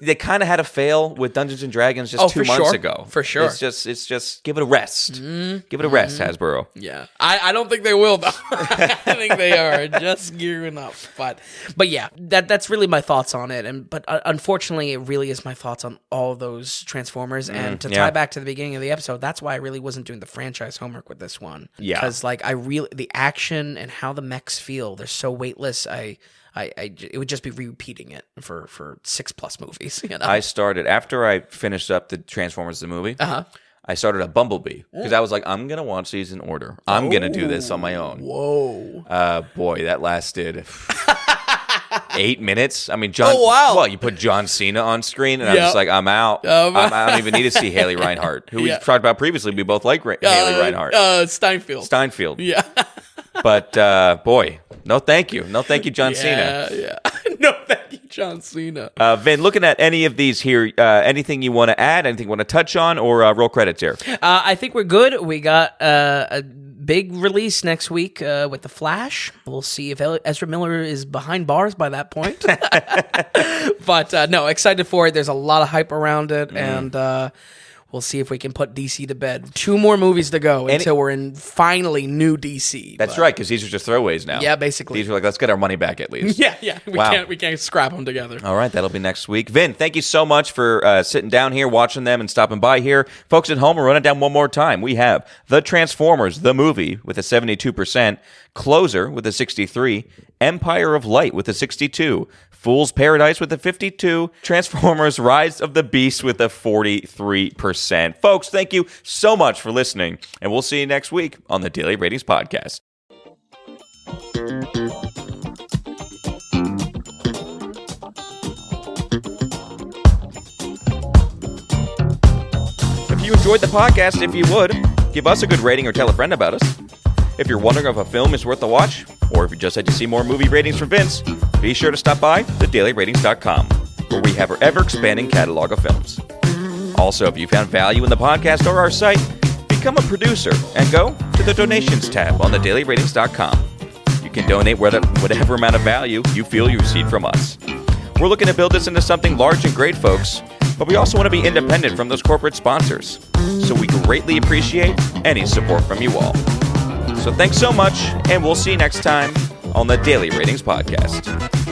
they kind of had a fail with Dungeons and Dragons just 2 months ago. For sure. It's just give it a rest. Give it a rest, Hasbro. Yeah, I don't think they will though. I think they are just gearing up. But yeah, that's really my thoughts on it. But unfortunately, it really is my thoughts on all of those Transformers. And to tie back to the beginning of the episode, that's why I really wasn't doing the franchise homework with this one. Yeah, because like the action and how the mechs feel, they're so weightless. It would just be repeating it for 6+ movies. You know? I started after I finished up the Transformers the movie. I started a Bumblebee because I was like, I'm gonna watch these in order. I'm gonna do this on my own. Whoa! Boy, that lasted 8 minutes. I mean, John. Oh, wow. Well, you put John Cena on screen, and I'm just like, I'm out. I don't even need to see Haley Reinhart, who we talked about previously. We both like Haley Reinhart. Steinfeld. Yeah. But boy, no, thank you, John Cena. Yeah. No, thank you, John Cena. Vin, looking at any of these here, anything you want to add, anything you want to touch on, or roll credits here? I think we're good. We got a big release next week with The Flash. We'll see if Ezra Miller is behind bars by that point. But no, excited for it. There's a lot of hype around it, and we'll see if we can put DC to bed. 2 more movies to go until we're in finally new DC. That's right, because these are just throwaways now. Yeah, basically. These are like, let's get our money back at least. Yeah. We can't scrap them together. All right, that'll be next week. Vin, thank you so much for sitting down here, watching them, and stopping by here. Folks at home, we'll run it down one more time. We have The Transformers, the movie, with a 72%, Closer with a 63%, Empire of Light with a 62%, Fool's Paradise with a 52%, Transformers Rise of the Beast with a 43%. Folks, thank you so much for listening, and we'll see you next week on the Daily Ratings Podcast. If you enjoyed the podcast, if you would, give us a good rating or tell a friend about us. If you're wondering if a film is worth a watch, or if you just like to see more movie ratings from Vince, be sure to stop by thedailyratings.com, where we have our ever-expanding catalog of films. Also, if you found value in the podcast or our site, become a producer and go to the donations tab on thedailyratings.com. You can donate whatever amount of value you feel you received from us. We're looking to build this into something large and great, folks, but we also want to be independent from those corporate sponsors, so we greatly appreciate any support from you all. So thanks so much, and we'll see you next time on the Daily Ratings Podcast.